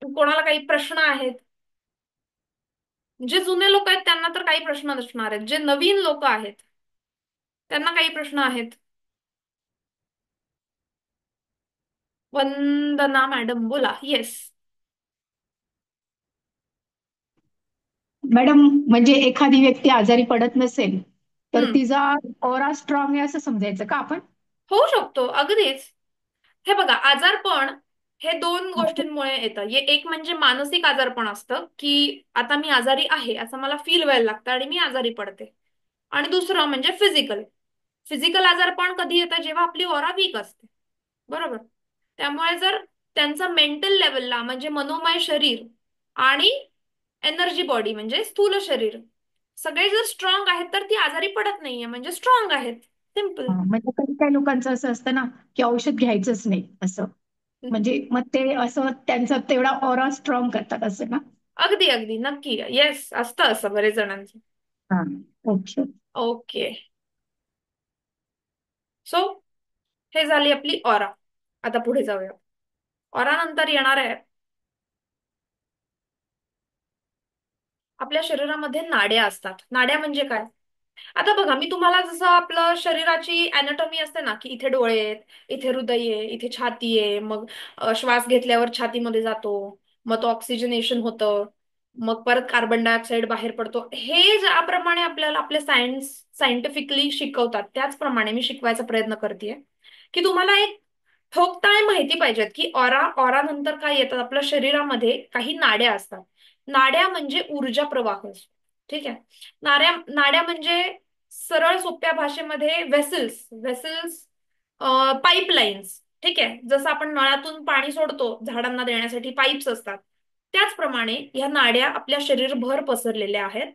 कोणाला काही प्रश्न आहेत? जे जुने लोक आहेत त्यांना तर काही प्रश्न नसणार आहेत, जे नवीन लोक आहेत त्यांना काही प्रश्न आहेत. वंदना मॅडम बोला. येस. मॅडम, म्हणजे एखादी व्यक्ती आजारी पडत नसेल तर हम्म. तिचा ऑरा स्ट्रॉंग आहे असं समजायचं का आपण? होऊ शकतो अगदीच. हे बघा, आजारपण हे दोन हा, गोष्टींमुळे येतं. एक म्हणजे मानसिक आजारपण असतं, की आता मी आजारी आहे असं मला फील व्हायला लागतं आणि मी आजारी पडते. आणि दुसरं म्हणजे फिजिकल. फिजिकल आजारपण कधी येतं, जेव्हा आपली ऑरा वीक असते. बरोबर. त्यामुळे जर त्यांचा मेंटल लेवलला म्हणजे मनोमय शरीर आणि एनर्जी बॉडी म्हणजे स्थूल शरीर सगळे जर स्ट्रॉंग आहेत तर ती आजारी पडत नाहीये, म्हणजे स्ट्रॉंग आहेत. सिम्पल. म्हणजे काही काही लोकांचं असं असतं ना, की औषध घ्यायचंच नाही असं. म्हणजे मग ते असं त्यांचा तेवढा ऑरा स्ट्रॉंग करतात असं ना. अगदी अगदी नक्की, येस, असतं असं बरेच जणांचं. हा. ओके. ओके. सो हे झाली आपली ऑरा. आता पुढे जाऊया. ऑरा नंतर येणार आहे आपल्या शरीरामध्ये नाड्या असतात. नाड्या म्हणजे काय? आता बघा, मी तुम्हाला जसं आपलं शरीराची अॅनाटॉमी असते ना, की इथे डोळे आहेत, इथे हृदय आहे, इथे छाती आहे, मग श्वास घेतल्यावर छातीमध्ये जातो, मग तो ऑक्सिजनेशन होतं, मग परत कार्बन डायऑक्साईड बाहेर पडतो. हे ज्याप्रमाणे आपल्याला आपले सायंटिफिकली शिकवतात त्याचप्रमाणे मी शिकवायचा प्रयत्न करतेय, की तुम्हाला एक ठोकताळे माहिती पाहिजेत, की ऑरा ऑरा नंतर काय येतात. आपल्या शरीरामध्ये काही नाड्या असतात. नाड्या म्हणजे ऊर्जा प्रवाह असतो. ठीक आहे. नाड्या म्हणजे सरळ सोप्या भाषेमध्ये व्हेसल्स. Vessels, pipelines. ठीक आहे. जसं आपण नळातून पाणी सोडतो झाडांना देण्यासाठी पाईप्स असतात, त्याचप्रमाणे ह्या नाड्या आपल्या शरीरभर पसरलेल्या आहेत.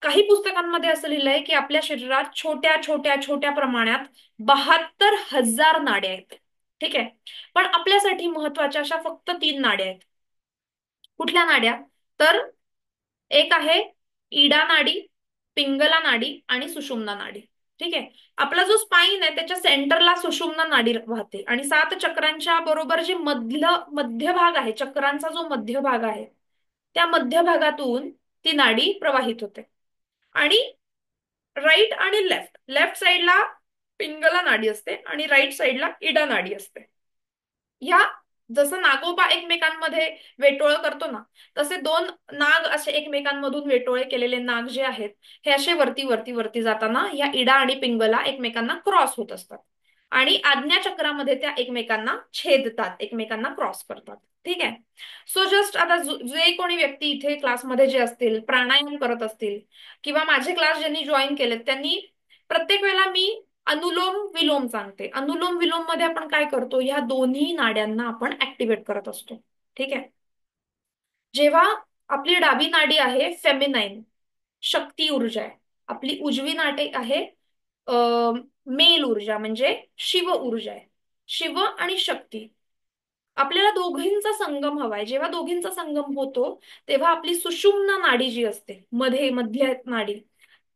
काही पुस्तकांमध्ये असं लिहिलंय की आपल्या शरीरात छोट्या छोट्या छोट्या प्रमाणात 72,000 नाड्या आहेत. ठीक आहे. पण आपल्यासाठी महत्वाच्या अशा फक्त 3 नाड्या आहेत. कुठल्या नाड्या? तर एक आहे इडा नाडी, पिंगला नाडी आणि सुषुम्ना नाडी. ठीक आहे. आपला जो स्पाइन आहे त्याच्या सेंटरला सुषुम्ना नाडी वाहते आणि 7 चक्रांच्या बरोबर जे मध्यभाग आहे, चक्रांचा जो मध्यभाग आहे, त्या मध्यभागातून ती नाडी प्रवाहित होते. आणि राईट आणि लेफ्ट, लेफ्ट साईडला पिंगला नाडी असते आणि राईट साईडला इडा नाडी असते. ह्या, जसं नागोबा एकमेकांमध्ये वेटोळ करतो ना, तसे दोन नाग असे एकमेकांमधून वेटोळे केलेले नाग जे आहेत, हे असे वरती वरती वरती जाताना या इडा आणि पिंगला एकमेकांना क्रॉस होत असतात आणि आज्ञाचक्रामध्ये त्या एकमेकांना छेदतात, एकमेकांना क्रॉस करतात. ठीक आहे. सो जस्ट आता जे कोणी व्यक्ती इथे क्लासमध्ये जे असतील, प्राणायाम करत असतील, किंवा माझे क्लास ज्यांनी जॉईन केलेत, त्यांनी प्रत्येक वेळेला मी अनुलोम विलोम सांगते. अनुलोम विलोम मध्ये आपण काय करतो, ह्या दोन्ही नाड्यांना आपण ऍक्टिव्हेट करत असतो. ठीक आहे. जेव्हा आपली डावी नाडी आहे फेमिनाईन, शक्ती ऊर्जा आहे. आपली उजवी नाडी आहे मेल ऊर्जा म्हणजे शिव ऊर्जा आहे. शिव आणि शक्ती, आपल्याला दोघींचा संगम हवाय. जेव्हा दोघींचा संगम होतो तेव्हा आपली सुषुम्ना नाडी जी असते, मध्य नाडी,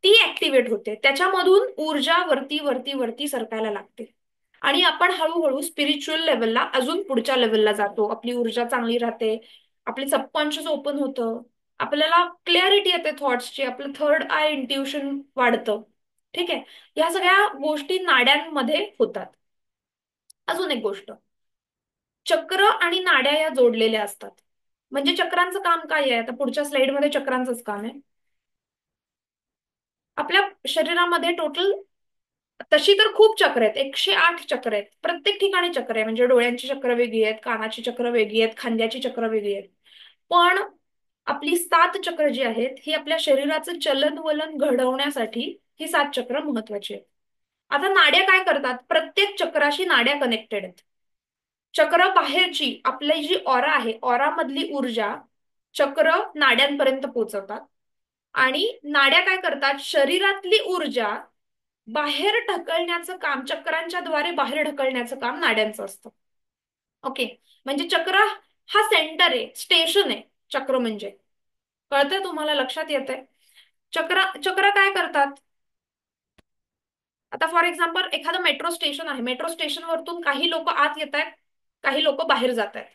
ती ऍक्टिव्हेट होते. त्याच्यामधून ऊर्जा वरती वरती वरती सरकायला लागते आणि आपण हळूहळू स्पिरिच्युअल लेवलला, अजून पुढच्या लेवलला जातो. आपली ऊर्जा चांगली राहते, आपली सबकॉन्शियस ओपन होतं, आपल्याला क्लॅरिटी येते थॉट्सची, आपलं थर्ड आय इंट्युशन वाढतं. ठीक आहे. या सगळ्या गोष्टी नाड्यांमध्ये होतात. अजून एक गोष्ट, चक्र आणि नाड्या या जोडलेल्या असतात. म्हणजे चक्रांचं काम काय आहे, आता पुढच्या स्लाइडमध्ये चक्रांचंच काम आहे. आपल्या शरीरामध्ये टोटल तशी तर खूप चक्र आहेत, 108 चक्र आहेत. प्रत्येक ठिकाणी चक्र आहे. म्हणजे डोळ्यांची चक्र वेगळी आहेत, कानाची चक्र वेगळी आहेत, खांद्याची चक्र वेगळी आहेत. पण आपली 7 चक्र जी आहेत ही आपल्या शरीराचं चलन वलन घडवण्यासाठी ही 7 चक्र महत्वाची आहेत. आता नाड्या काय करतात, प्रत्येक चक्राशी नाड्या कनेक्टेड आहेत. चक्र बाहेरची आपली जी ऑरा आहे, ऑरा मधली ऊर्जा चक्र नाड्यांपर्यंत पोहोचवतात आणि नाड्या काय करतात, शरीरातली ऊर्जा बाहेर ढकलण्याचं काम, चक्रांच्या द्वारे बाहेर ढकलण्याचं काम नाड्यांचं असतं. ओके. म्हणजे चक्र हा सेंटर आहे, स्टेशन आहे. चक्र म्हणजे, कळतंय तुम्हाला, लक्षात येतंय? चक्र चक्र काय करतात, आता फॉर एक्झाम्पल एखादं मेट्रो स्टेशन आहे, मेट्रो स्टेशनवरतून काही लोक आत येत आहेत, काही लोक बाहेर जात आहेत.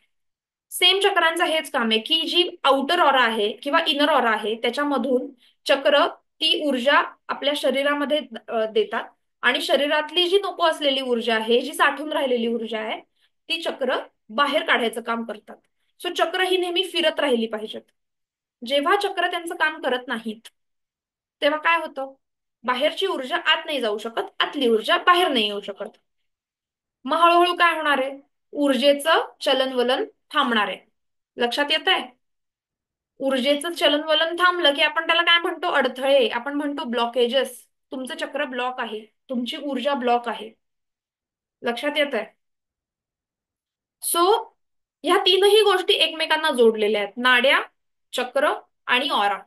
सेम चक्रांचं हेच काम आहे, की जी आउटर ऑरा आहे किंवा इनर ऑरा आहे त्याच्यामधून चक्र ती ऊर्जा आपल्या शरीरामध्ये देतात आणि शरीरातली जी नको असलेली ऊर्जा आहे, जी साठून राहिलेली ऊर्जा आहे, ती चक्र बाहेर काढायचं काम करतात. सो चक्र ही नेहमी फिरत राहिली पाहिजेत. जेव्हा चक्र त्यांचं काम करत नाहीत तेव्हा काय होतं, बाहेरची ऊर्जा आत नाही जाऊ शकत, आतली ऊर्जा बाहेर नाही येऊ शकत. मग हळूहळू काय होणार आहे, ऊर्जेचं चलनवलन थांबणार आहे. लक्षात येत आहे? ऊर्जेचं चलनवलन थांबलं की आपण त्याला काय म्हणतो, अडथळे, आपण म्हणतो ब्लॉकेजेस. तुमचं चक्र ब्लॉक आहे, तुमची ऊर्जा ब्लॉक आहे. लक्षात येत आहे? सो ह्या तीनही गोष्टी एकमेकांना जोडलेल्या आहेत, नाड्या, चक्र आणि ऑरा.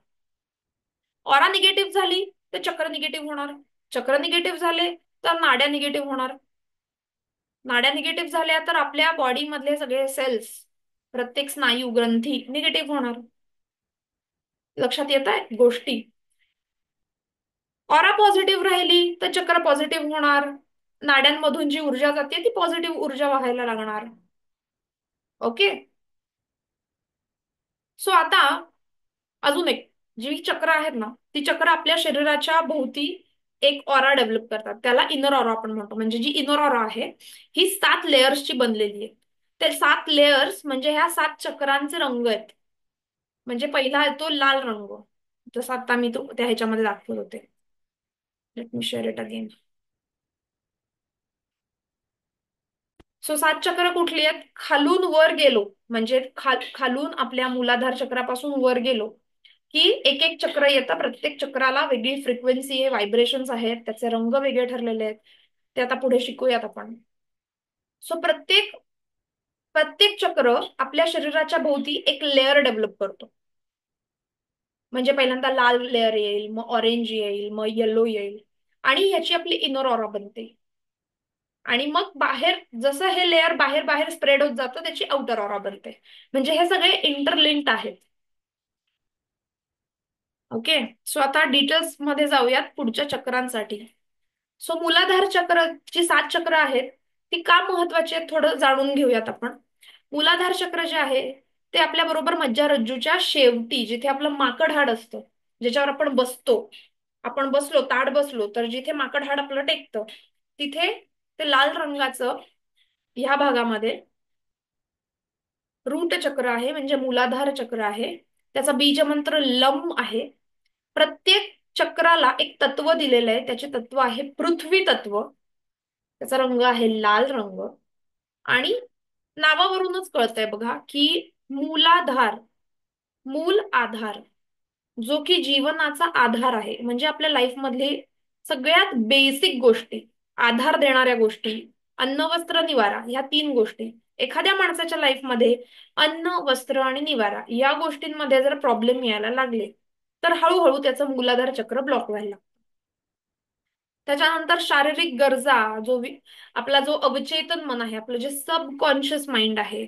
ऑरा निगेटिव्ह झाली तर चक्र निगेटिव्ह होणार, चक्र निगेटिव्ह झाले तर नाड्या निगेटिव्ह होणार, नाड्या निगेटिव्ह झाल्या तर आपल्या बॉडी मधले सगळे सेल्स, प्रत्येक स्नायू ग्रंथी निगेटिव्ह होणार. लक्षात येत आहे गोष्टी? ऑरा पॉझिटिव्ह राहिली तर चक्र पॉझिटिव्ह होणार, नाड्यांमधून जी ऊर्जा जाते ती पॉझिटिव्ह ऊर्जा व्हायला लागणार. ओके. सो आता अजून एक जी चक्र आहेत ना, ती चक्र आपल्या शरीराच्या भोवती एक ऑरा डेव्हलप करतात, त्याला इनर ऑरा आपण म्हणतो. म्हणजे जी इनर ऑरा आहे ही 7 लेयर्सची बनलेली आहे. ते 7 लेयर्स म्हणजे ह्या 7 चक्रांचे रंग आहेत. म्हणजे पहिला येतो लाल रंग, जसं आता मी तो त्या ह्याच्यामध्ये दाखवत होते. Let me share it again. So 7 चक्र कुठली आहेत, खालून वर गेलो म्हणजे खालून आपल्या मूलाधार चक्रापासून वर गेलो की एक एक चक्र येतं, प्रत्येक चक्राला वेगळी फ्रिक्वेन्सी आहे, व्हायब्रेशन्स आहेत, त्याचे रंग वेगळे ठरलेले आहेत. ते आता पुढे शिकूयात आपण. सो प्रत्येक प्रत्येक चक्र आपल्या शरीराच्या भोवती एक लेअर डेव्हलप करतो. म्हणजे पहिल्यांदा लाल लेअर येईल, मग ऑरेंज येईल, मग येलो येईल, आणि ह्याची आपली इनर ऑरा बनते. आणि मग बाहेर जसं हे लेअर बाहेर बाहेर स्प्रेड होत जातं त्याची आउटर ऑरा बनते. म्हणजे हे सगळे इंटरलिंक्ड आहेत. ओके. सो आता डिटेल्स मध्ये जाऊयात पुढच्या चक्रांसाठी. सो मूलाधार चक्र, जी 7 चक्र आहेत ती का महत्वाची आहेत थोडं जाणून घेऊयात आपण. मूलाधार चक्र जे आहे ते आपल्या बरोबर मज्जारज्जूच्या शेवटी, जिथे आपलं माकड हाड असतं, ज्याच्यावर आपण बसतो, आपण बसलो ताड बसलो तर जिथे माकड हाड आपलं टेकतं तिथे ते लाल रंगाचं ह्या भागामध्ये रूट चक्र आहे, म्हणजे मूलाधार चक्र आहे. त्याचा बीजमंत्र लम आहे. प्रत्येक चक्राला एक तत्व दिलेलं आहे, त्याचे तत्व आहे पृथ्वी तत्व. त्याचा रंग आहे लाल रंग. आणि नावावरूनच कळतंय बघा की मूलाधार, मूल आधार, जो की जीवनाचा आधार आहे. म्हणजे आपल्या लाईफ मधली सगळ्यात बेसिक गोष्टी, आधार देणाऱ्या गोष्टी, अन्न वस्त्र निवारा, ह्या 3 गोष्टी. एखाद्या माणसाच्या लाईफमध्ये अन्न वस्त्र आणि निवारा या गोष्टींमध्ये जर प्रॉब्लेम यायला लागले तर हळूहळू त्याचं मूलाधार चक्र ब्लॉक व्हायला लागतं. त्याच्यानंतर शारीरिक गरजा, आपला जो अवचेतन मन आहे, आपलं जे सबकॉन्शियस माइंड आहे,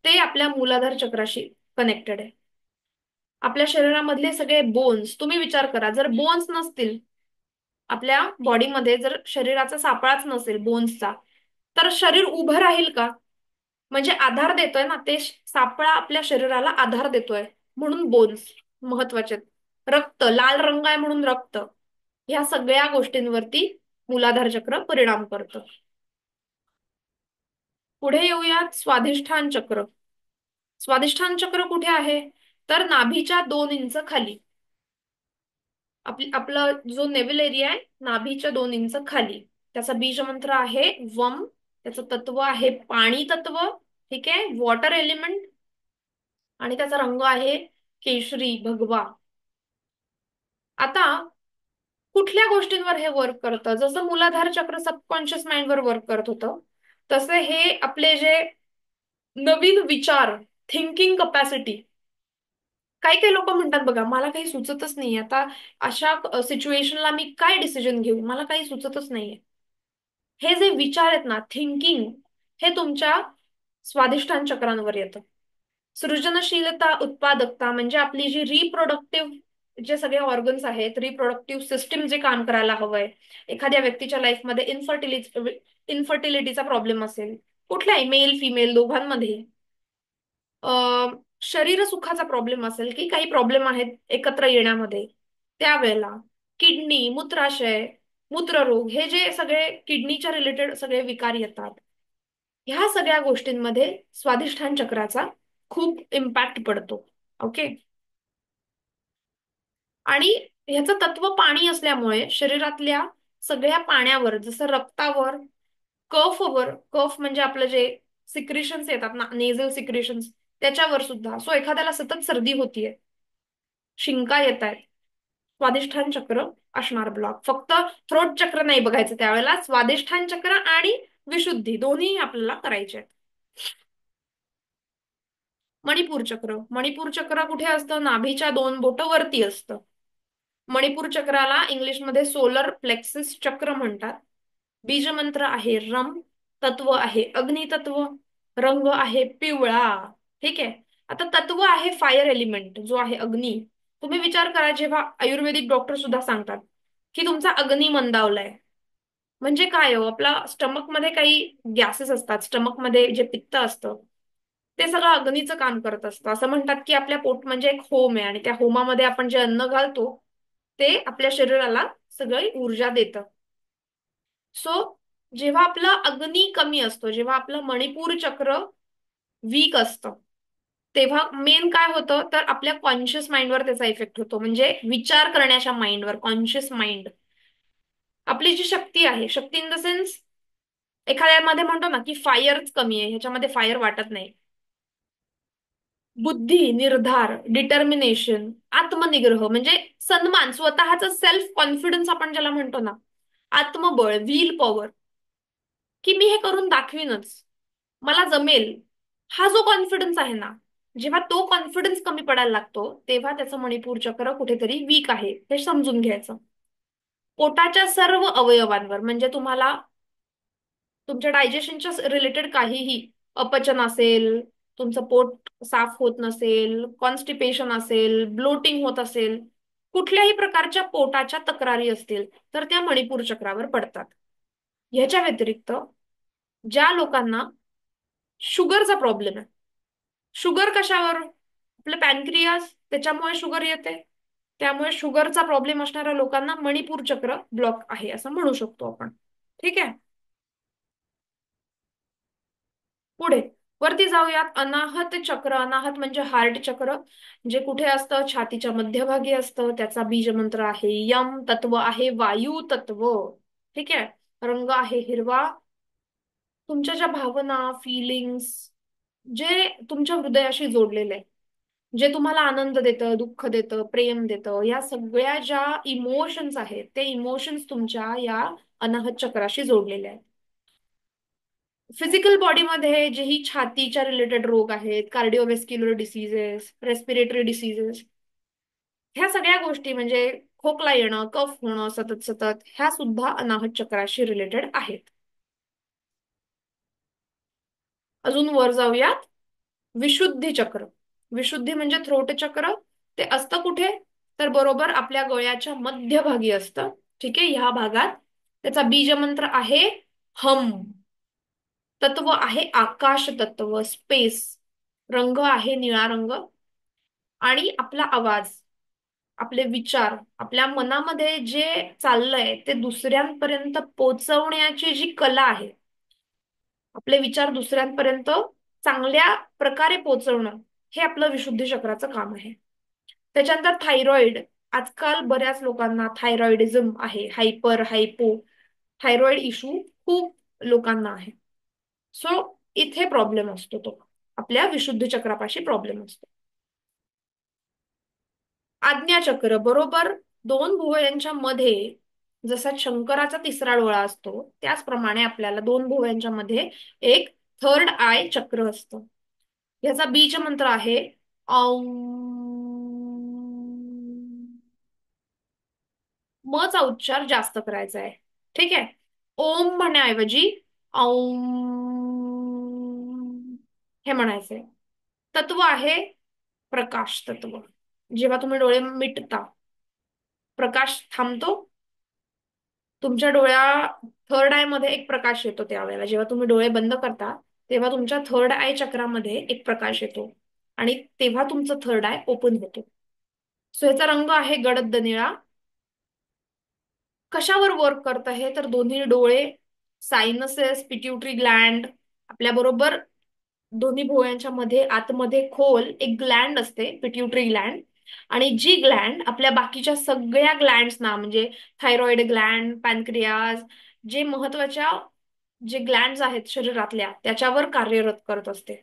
ते आपल्या मूलाधार चक्राशी कनेक्टेड आहे. आपल्या शरीरामधले सगळे बोन्स, तुम्ही विचार करा, जर बोन्स नसतील आपल्या बॉडीमध्ये, जर शरीराचा सापळाच नसेल बोन्सचा, तर शरीर उभं राहील का? म्हणजे आधार देतोय ना, ते सापळा आपल्या शरीराला आधार देतोय, म्हणून बोन्स महत्वाचे. रक्त, लाल रंग आहे म्हणून रक्त, ह्या सगळ्या गोष्टींवरती मूलाधार चक्र परिणाम करतं. पुढे येऊयात स्वाधिष्ठान चक्र. स्वाधिष्ठान चक्र कुठे आहे तर नाभीच्या 2 इंच खाली. आपला जो नेव्हल एरिया आहे नाभीच्या 2 इंच खाली. त्याचा बीज मंत्र आहे वम. त्याचं तत्व आहे पाणी तत्व. ठीक आहे, वॉटर एलिमेंट. आणि त्याचा रंग आहे केशरी भगवा. आता कुठल्या गोष्टींवर हे वर्क करतं, जसं मूलाधार चक्र सबकॉन्शियस माइंडवर वर्क करत होतं, तसे हे आपले जे नवीन विचार, थिंकिंग कपॅसिटी. काही काही लोक म्हणतात बघा, मला काही सुचतच नाहीये आता, अशा सिच्युएशनला मी काय डिसिजन घेऊ, मला काही सुचतच नाहीये. हे जे विचार आहेत ना, थिंकिंग, हे तुमच्या स्वाधिष्ठान चक्रांवर येतं. सृजनशीलता, उत्पादकता, म्हणजे आपली जी रिप्रोडक्टिव्ह जे सगळे ऑर्गन्स आहेत, रिप्रोडक्टिव्ह सिस्टीम जे काम करायला हवंय. एखाद्या व्यक्तीच्या लाईफमध्ये इन्फर्टिलिटीचा प्रॉब्लेम असेल, कुठल्याही मेल फिमेल दोघांमध्ये, शरीर सुखाचा प्रॉब्लेम असेल, की काही प्रॉब्लेम आहेत एकत्र येण्यामध्ये, त्यावेळेला किडनी, मूत्राशय, मूत्ररोग, हे जे सगळे किडनीच्या रिलेटेड सगळे विकार येतात, ह्या सगळ्या गोष्टींमध्ये स्वाधिष्ठान चक्राचा खूप इम्पॅक्ट पडतो. ओके. आणि ह्याचं तत्व पाणी असल्यामुळे शरीरातल्या सगळ्या पाण्यावर, जसं रक्तावर, कफवर, कफ म्हणजे आपलं जे सिक्रिशन्स येतात ना, नेझल सिक्रिशन्स, त्याच्यावर सुद्धा. सो एखाद्याला सतत सर्दी होतीये, शिंका येत आहेत, स्वादिष्ठान चक्र असणार ब्लॉक. फक्त थ्रोट चक्र नाही बघायचं त्यावेळेला, स्वादिष्ठान चक्र आणि विशुद्धी दोन्ही आपल्याला करायचे आहेत. मणिपूर चक्र, मणिपूर चक्र कुठे असतं? नाभीच्या 2 बोट वरती असतं. मणिपूर चक्राला इंग्लिशमध्ये सोलर प्लेक्सिस चक्र म्हणतात. बीजमंत्र आहे रम, तत्व आहे अग्नी तत्व, रंग आहे पिवळा. ठीक आहे. आता तत्व आहे फायर एलिमेंट जो आहे अग्नी. तुम्ही विचार करा, जेव्हा आयुर्वेदिक डॉक्टर सुद्धा सांगतात की तुमचा अग्नी मंदावलाय, म्हणजे काय हो? आपला स्टमक मध्ये काही गॅसेस असतात, स्टमक मध्ये जे पित्त असतं ते सगळं अग्नीचं काम करत असतं. असं म्हणतात की आपल्या पोट म्हणजे एक होम आहे, आणि त्या होमामध्ये आपण जे अन्न घालतो ते आपल्या शरीराला सगळी ऊर्जा देतं. सो जेव्हा आपला अग्नी कमी असतो, जेव्हा आपलं मणिपूर चक्र वीक असतं, तेव्हा मेन काय होतं तर आपल्या कॉन्शियस माइंडवर त्याचा इफेक्ट होतो. म्हणजे विचार करण्याच्या माइंडवर, कॉन्शियस माइंड. आपली जी शक्ती आहे, शक्ती इन द सेन्स, एखाद्यामध्ये म्हणतो ना की फायरच कमी आहे, ह्याच्यामध्ये फायर वाटत नाही. बुद्धी, निर्धार, डिटर्मिनेशन, आत्मनिग्रह म्हणजे सन्मान, स्वतःचा सेल्फ कॉन्फिडन्स आपण ज्याला म्हणतो ना, आत्मबळ, व्हील पॉवर, की मी हे करून दाखवीनच, मला जमेल, हा जो कॉन्फिडन्स आहे ना, जेव्हा तो कॉन्फिडन्स कमी पडायला लागतो तेव्हा त्याचं मणिपूर चक्र कुठेतरी वीक आहे हे समजून घ्यायचं. पोटाच्या सर्व अवयवांवर, म्हणजे तुम्हाला तुमच्या डायजेशनच्या रिलेटेड काहीही, अपचन असेल, तुमचं पोट साफ होत नसेल, कॉन्स्टिपेशन असेल, ब्लोटिंग होत असेल, कुठल्याही प्रकारच्या पोटाच्या तक्रारी असतील तर त्या मणिपूर चक्रावर पडतात. ह्याच्या व्यतिरिक्त ज्या लोकांना शुगरचा प्रॉब्लेम आहे, शुगर कशावर? आपलं पॅनक्रियास, त्याच्यामुळे शुगर येते. त्यामुळे शुगरचा प्रॉब्लेम असणाऱ्या लोकांना मणिपूर चक्र ब्लॉक आहे असं म्हणू शकतो आपण. ठीक आहे. पुढे वरती जाऊयात. अनाहत चक्र, अनाहत म्हणजे हार्ट चक्र, जे कुठे असतं? छातीच्या मध्यभागी असतं. त्याचा बीज मंत्र आहे यम, तत्व आहे वायू तत्व. ठीक आहे. रंग आहे हिरवा. तुमच्या ज्या भावना, फिलिंग्स, जे तुमच्या हृदयाशी जोडलेले आहे, जे तुम्हाला आनंद देतं, दुःख देतं, प्रेम देतं, या सगळ्या ज्या इमोशन्स आहेत ते इमोशन्स तुमच्या या अनाहत चक्राशी जोडलेले आहेत. फिजिकल बॉडीमध्ये जेही छातीच्या रिलेटेड रोग आहेत, कार्डिओव्हेस्क्युलर डिसीजेस, रेस्पिरेटरी डिसीजेस, ह्या सगळ्या गोष्टी, म्हणजे खोकला येणं, कफ होणं सतत सतत, ह्या सुद्धा अनाहत चक्राशी रिलेटेड आहेत. अजून वर जाऊयात. विशुद्धी चक्र, विशुद्धी म्हणजे थ्रोट चक्र. ते असतं कुठे? तर बरोबर आपल्या गळ्याच्या मध्यभागी असतं. ठीक आहे, ह्या भागात. त्याचा बीजमंत्र आहे हम, तत्व आहे आकाश तत्व, स्पेस, रंग आहे निळा रंग, आणि आपला आवाज, आपले विचार, आपल्या मनामध्ये जे चाललंय ते दुसऱ्यांपर्यंत पोहोचवण्याची जी कला आहे, आपले विचार दुसऱ्यांपर्यंत चांगल्या प्रकारे पोहोचवणं, हे आपलं विशुद्धी चक्राचं काम आहे. त्याच्यानंतर थायरॉइड. आजकाल बऱ्याच लोकांना थायरॉइडिझम आहे, हायपर हायपो थायरॉइड इश्यू खूप लोकांना आहे. सो इथे प्रॉब्लेम असतो, तो आपल्या विशुद्ध चक्रापाशी प्रॉब्लेम असतो. आज्ञाचक्र, बरोबर 2 भुवयांच्या मध्ये, जसा शंकराचा तिसरा डोळा असतो त्याचप्रमाणे आपल्याला 2 भुवयांच्या मध्ये एक थर्ड आय चक्र असतं. याचा बीज मंत्र आहे औम. मचा उच्चार जास्त करायचा आहे. ठीक आहे. ओम म्हणण्याऐवजी औम हे म्हणायचंय. तत्व आहे प्रकाश तत्व. जेव्हा तुम्ही डोळे मिटता, प्रकाश थांबतो. तुमच्या थर्ड आय मध्ये एक प्रकाश येतो त्यावेळेला. जेव्हा तुम्ही डोळे बंद करता तेव्हा तुमच्या थर्ड आय चक्रामध्ये एक प्रकाश येतो, आणि तेव्हा तुमचं थर्ड आय ओपन होतो. सो ह्याचा रंग आहे गडद निळा. कशावर वर्क करत आहे तर दोन्ही डोळे, सायनसेस, पिट्युटरी ग्लँड, आपल्या बरोबर दोन्ही भुवयांच्या मध्ये आतमध्ये खोल एक ग्लँड असते, पिट्युटरी ग्लँड. आणि जी ग्लँड आपल्या बाकीच्या सगळ्या ग्लँड्सना म्हणजे थायरॉइड ग्लँड, पॅनक्रियाज, जे महत्वाच्या जे ग्लँड्स आहेत शरीरातल्या त्याच्यावर कार्यरत करत असते.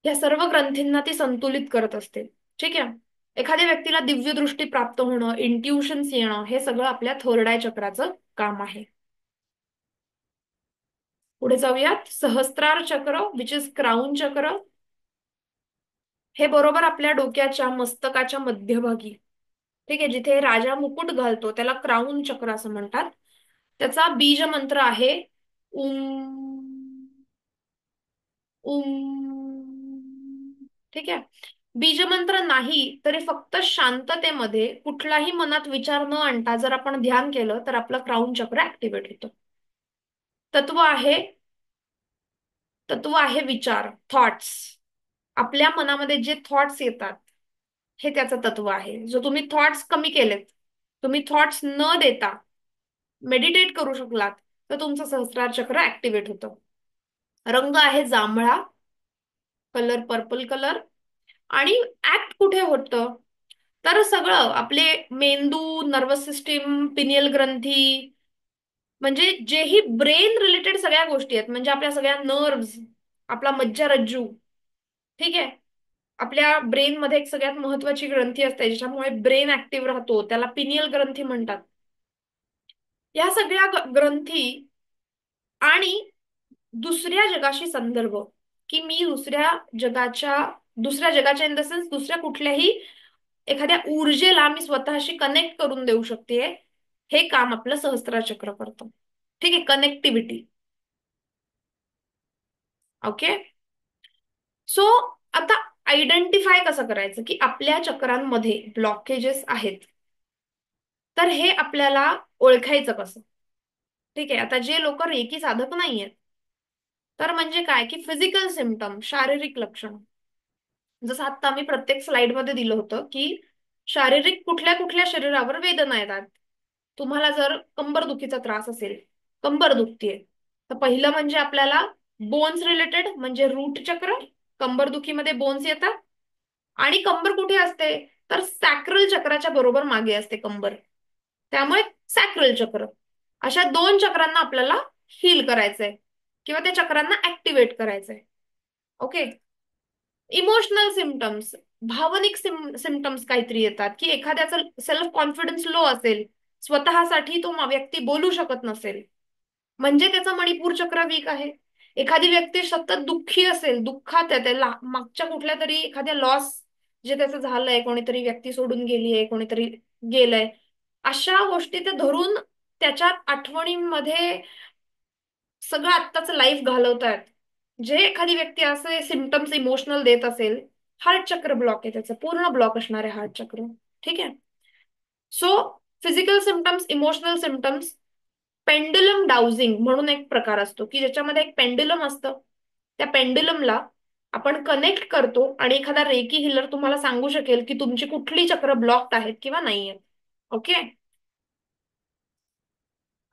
या सर्व ग्रंथींना ती संतुलित करत असते. ठीक आहे. एखाद्या व्यक्तीला दिव्य दृष्टी प्राप्त होणं, इंट्युशन्स येणं, हे सगळं आपल्या थर्ड आय चक्राचं काम आहे. पुढे जाऊयात. सहस्त्रार चक्र विच इज क्राऊन चक्र. हे बरोबर आपल्या डोक्याच्या मस्तकाच्या मध्यभागी. ठीक आहे. जिथे राजा मुकुट घालतो त्याला क्राऊन चक्र असं म्हणतात. त्याचा बीज मंत्र आहे उम उम. ठीक आहे. बीजमंत्र नाही तरी फक्त शांततेमध्ये कुठलाही मनात विचार न आणता जर आपण ध्यान केलं तर आपलं क्राऊन चक्र ऍक्टिव्हेट होतं. तत्व आहे तत्व आहे विचार, थॉट्स. आपल्या मनामध्ये जे थॉट्स येतात हे त्याचं तत्व आहे. जो तुम्ही थॉट्स कमी केलेत, तुम्ही थॉट्स न देता मेडिटेट करू शकलात तर तुमचं सहस्त्रार चक्र ऍक्टिव्हेट होतं. रंग आहे जांभळा, कलर पर्पल कलर. आणि ऍक्ट कुठे होतं तर सगळं आपले मेंदू, नर्वस सिस्टीम, पिनियल ग्रंथी, म्हणजे जेही ब्रेन रिलेटेड सगळ्या गोष्टी आहेत, म्हणजे आपल्या सगळ्या नर्व्स, आपला मज्जारज्जू. ठीक आहे. आपल्या ब्रेन मध्ये एक सगळ्यात महत्वाची ग्रंथी असते ज्याच्यामुळे ब्रेन ऍक्टिव्ह राहतो, त्याला पिनियल ग्रंथी म्हणतात. या सगळ्या ग्रंथी आणि दुसऱ्या जगाशी संदर्भ, की मी दुसऱ्या जगाच्या इन द सेन्स दुसऱ्या कुठल्याही एखाद्या ऊर्जेला मी स्वतःशी कनेक्ट करून देऊ शकते, हे काम आपलं सहस्त्रार चक्र करतं. ठीक आहे. कनेक्टिव्हिटी. ओके. सो आता आयडेंटिफाय कसं करायचं की आपल्या चक्रांमध्ये ब्लॉकेजेस आहेत, तर हे आपल्याला ओळखायचं कसं. ठीक आहे. आता जे लोक रेकी साधक नाहीयेत, तर म्हणजे काय की फिजिकल सिम्पटम, शारीरिक लक्षण. जसं आता आम्ही प्रत्येक स्लाइडमध्ये दिलं होतं की शारीरिक कुठल्या कुठल्या शरीरावर वेदना येतात. तुम्हाला जर कंबरदुखीचा त्रास असेल, कंबर दुखतीये, तर पहिलं म्हणजे आपल्याला बोन्स रिलेटेड म्हणजे रूट चक्र, कंबरदुखीमध्ये बोन्स येतात. आणि कंबर कुठे असते तर सॅक्रल चक्राच्या बरोबर मागे असते कंबर, त्यामुळे सॅक्रल चक्र. अशा दोन चक्रांना आपल्याला हील करायचंय किंवा त्या चक्रांना ऍक्टिव्हेट करायचंय. ओके. इमोशनल सिमटम्स, भावनिक सिमटम्स काहीतरी येतात की एखाद्याचा सेल्फ कॉन्फिडन्स लो असेल, स्वतःसाठी तो व्यक्ती बोलू शकत नसेल, म्हणजे त्याचं मणिपूर चक्र वीक आहे. एखादी व्यक्ती सतत दुःखी असेल, दुःखात आहे, त्याला मागच्या कुठल्या तरी एखाद्या लॉस जे त्याचं झालंय, कोणीतरी व्यक्ती सोडून गेलीये, कोणीतरी गेलंय, अशा गोष्टी ते धरून त्याच्या आठवणींमध्ये सगळं आत्ताचं लाईफ घालवतायत. जे एखादी व्यक्ती असे सिमटम्स इमोशनल देत असेल, हार्ट चक्र ब्लॉक आहे, त्याचं पूर्ण ब्लॉक असणार आहे हार्ट चक्र. ठीक आहे. So physical symptoms, emotional symptoms. Pendulum dowsing म्हणून एक प्रकार असतो की ज्याच्यामध्ये एक पेंडुलम असतं. त्या पेंडुलमला आपण कनेक्ट करतो आणि एखादा रेकी हिलर तुम्हाला सांगू शकेल की तुमची कुठली चक्र ब्लॉक्ड आहेत किंवा नाही आहेत. ओके.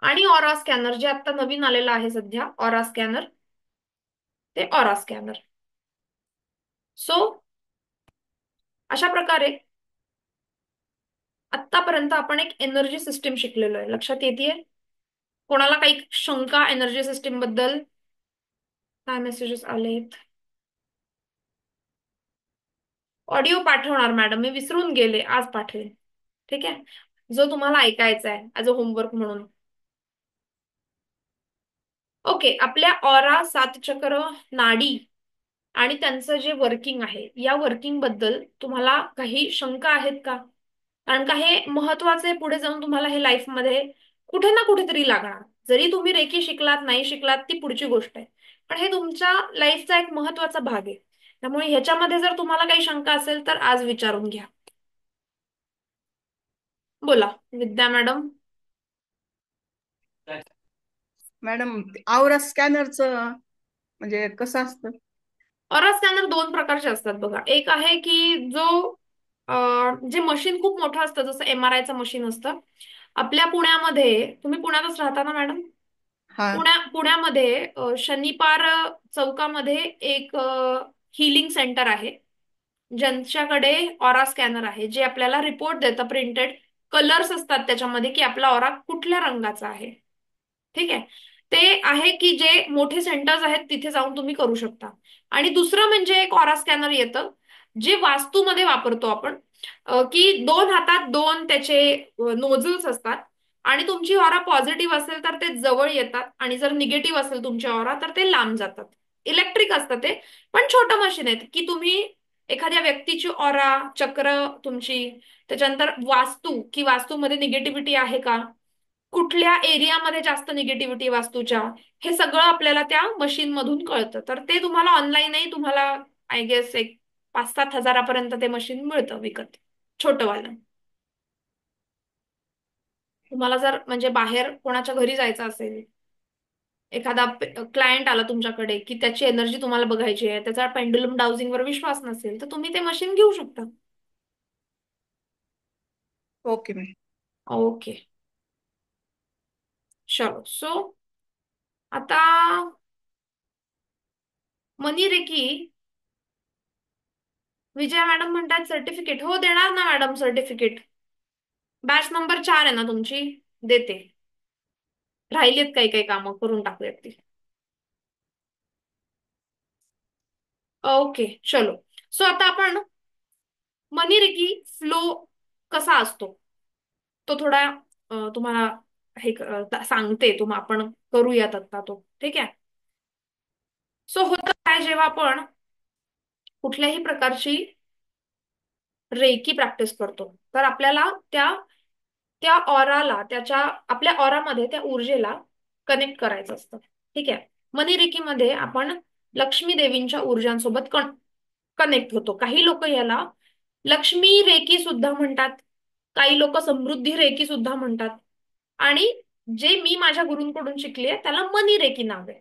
आणि ऑरा स्कॅनर जे आता नवीन आलेलं आहे सध्या, ऑरा स्कॅनर, ते ऑरा स्कॅनर. सो अशा प्रकारे आतापर्यंत आपण एक एनर्जी सिस्टीम शिकलेलो आहे. लक्षात येतेय कोणाला काही शंका एनर्जी सिस्टीम बद्दल? काय मेसेजेस आलेत? ऑडिओ पाठवणार मॅडम, मी विसरून गेले, आज पाठवेल. ठीक आहे. जो तुम्हाला ऐकायचा आहे ऍज अ होमवर्क म्हणून. ओके. आपल्या ऑरा, सात चक्र, नाडी आणि त्यांचं जे वर्किंग आहे, या वर्किंग बद्दल तुम्हाला काही शंका आहेत का? कारण का हे महत्वाचे, पुढे जाऊन तुम्हाला हे लाईफमध्ये कुठे ना कुठेतरी लागणार. जरी तुम्ही रेकी शिकलात नाही शिकलात ती पुढची गोष्ट आहे, पण हे तुमच्या लाईफचा एक महत्वाचा भाग आहे. त्यामुळे ह्याच्यामध्ये जर तुम्हाला काही शंका असेल तर आज विचारून घ्या. बोला विद्या मॅडम. मॅडम आवरा स्कॅनरचं म्हणजे कसं असतं? ऑरा स्कॅनर दोन प्रकारचे असतात बघा. एक आहे की जो जे मशीन खूप मोठं असतं, जसं MRIचं मशीन असतं. आपल्या पुण्यामध्ये, तुम्ही पुण्यातच राहता ना मॅडम? हा. पुण्यामध्ये शनिपार चौकामध्ये एक हिलिंग सेंटर आहे. ज्यांच्याकडे ऑरा स्कॅनर आहे, जे आपल्याला रिपोर्ट देतं प्रिंटेड, कलर्स असतात त्याच्यामध्ये की आपला ऑरा कुठल्या रंगाचा आहे. ठीक आहे. ते आहे की जे मोठे सेंटर्स आहेत तिथे जाऊन तुम्ही करू शकता. आणि दुसरं म्हणजे एक ऑरा स्कॅनर येतं, जे वास्तूमध्ये वापरतो आपण, की दोन हातात दोन त्याचे नोझल्स असतात. आणि तुमची ऑरा पॉझिटिव्ह असेल तर ते जवळ येतात, आणि जर निगेटिव्ह असेल तुमची ऑरा तर ते लांब जातात. इलेक्ट्रिक असतं ते, पण छोटं मशीन आहे की तुम्ही एखाद्या व्यक्तीची ऑरा, चक्र तुमची, त्याच्यानंतर वास्तू, की वास्तूमध्ये निगेटिव्हिटी आहे का, कुठल्या एरियामध्ये जास्त निगेटिव्हिटी वास्तूच्या, हे सगळं आपल्याला त्या मशीन मधून कळतं. तर ते तुम्हाला ऑनलाईनही तुम्हाला आय गेस एक 5-7 हजारापर्यंत ते मशीन मिळतं विकत, छोटंवालं. तुम्हाला जर म्हणजे बाहेर कोणाच्या घरी जायचं असेल, एखादा क्लायंट आला तुमच्याकडे की त्याची एनर्जी तुम्हाला बघायची आहे, त्याचा पेंडुलम डाउजिंगवर विश्वास नसेल, तर तुम्ही ते मशीन घेऊ शकता. Okay ma'am. ओके. चलो. सो आता मनी रेकी, विजया मॅडम म्हणतात सर्टिफिकेट. हो, देणार ना मॅडम सर्टिफिकेट. बॅच नंबर 4 आहे ना तुमची, देते. राहिलीत काही काही कामं करून टाकूयात ती. ओके, चलो. सो आता आपण मनी रेकी फ्लो कसा असतो तो थोडा तुम्हाला हे सांगते. आपण करूयात आता तो. ठीक आहे. सो होतं काय, जेव्हा आपण कुठल्याही प्रकारची रेकी प्रॅक्टिस करतो, तर आपल्याला त्या त्या ऑराला, त्याच्या आपल्या ऑरामध्ये त्या ऊर्जेला कनेक्ट करायचं असतं. ठीक आहे. मनी रेकीमध्ये आपण लक्ष्मी देवींच्या ऊर्जांसोबत कनेक्ट होतो. काही लोक याला लक्ष्मी रेकी सुद्धा म्हणतात, काही लोक समृद्धी रेकी सुद्धा म्हणतात, आणि जे मी माझ्या गुरूंकडून शिकले त्याला मनी रेकी नाव आहे.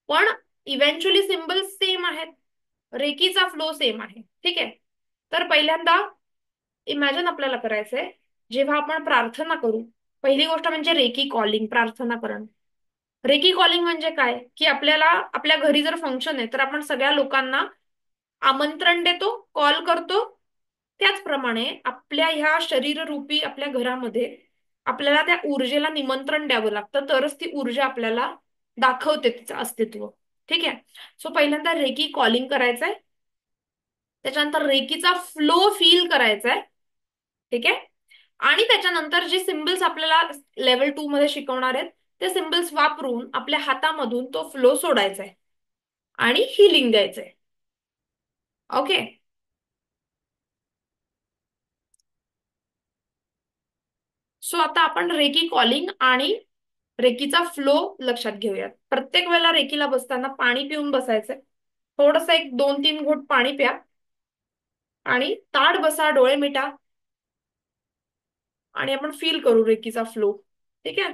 पण इव्हेंच्युअली सिम्बल सेम आहेत, रेकीचा फ्लो सेम आहे. ठीक आहे. तर पहिल्यांदा इमॅजिन आपल्याला करायचंय, जेव्हा आपण प्रार्थना करू, पहिली गोष्ट म्हणजे रेकी कॉलिंग, प्रार्थना करणं. रेकी कॉलिंग म्हणजे काय, की आपल्याला आपल्या घरी जर फंक्शन आहे तर आपण सगळ्या लोकांना आमंत्रण देतो, कॉल करतो. त्याचप्रमाणे आपल्या ह्या शरीररूपी आपल्या घरामध्ये आपल्याला त्या ऊर्जेला निमंत्रण द्यावं लागतं, तरच ती ऊर्जा आपल्याला दाखवते तिचं अस्तित्व. ठीक आहे. सो पहिल्यांदा रेकी कॉलिंग करायचंय, त्याच्यानंतर रेकीचा फ्लो फील करायचा आहे. ठीक आहे. आणि त्याच्यानंतर जे सिम्बल्स आपल्याला लेवल 2 मध्ये शिकवणार आहेत, ते सिम्बल्स वापरून आपल्या हातामधून तो फ्लो सोडायचा आहे आणि हिलिंग द्यायचंय. ओके. सो आता आपण रेकी कॉलिंग आणि रेकीचा फ्लो लक्षात घेऊयात. प्रत्येक वेळेला रेकीला बसताना पाणी पिऊन बसायचंय. थोडस एक 2-3 घोट पाणी प्या आणि ताड बसा, डोळे मिटा, आणि आपण फील करू रेकीचा फ्लो. ठीक आहे.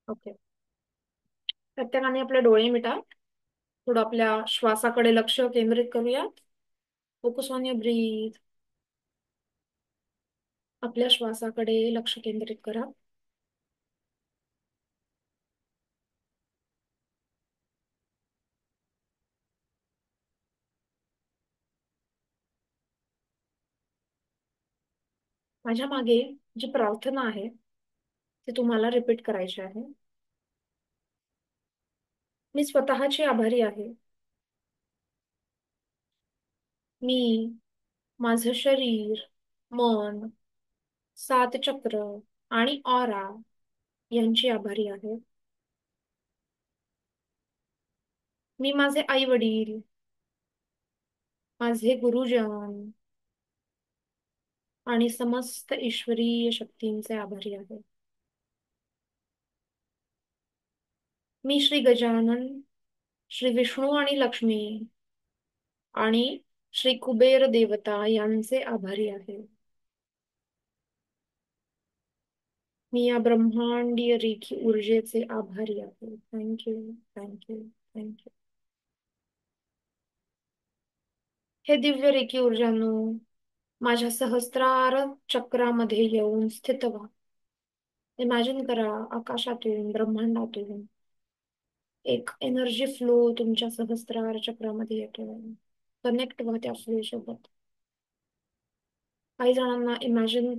ओके. प्रत्येकाने आपले डोळे मिटा, थोडं आपल्या श्वासाकडे लक्ष केंद्रित करूयात. Focus on your breath. आपल्या श्वासाकडे लक्ष केंद्रित करा. माझ्या मागे जी प्रार्थना आहे ती तुम्हाला रिपीट करायची आहे. मी स्वतःची आभारी आहे. मी माझं शरीर, मन, 7 चक्र आणि ऑरा यांची आभारी आहे. मी माझे आई वडील, माझे गुरुजन आणि समस्त ईश्वरीय शक्तींचे आभारी आहे. मी श्री गजानन, श्री विष्णू आणि लक्ष्मी आणि श्री कुबेर देवता यांचे आभारी आहे. मी या ब्रह्मांडीय रेखी ऊर्जेचे आभारी आहे. Thank you, thank you, thank you. हे दिव्य रेखी ऊर्जानो माझ्या सहस्रार चक्रामध्ये येऊन स्थित व्हा. इमॅजिन करा, आकाशातून, ब्रह्मांडातून एक एनर्जी फ्लो तुमच्या सहस्रार चक्रामध्ये येतो. कनेक्ट व्हा त्या फ्लो सोबत. काही जणांना इमॅजिन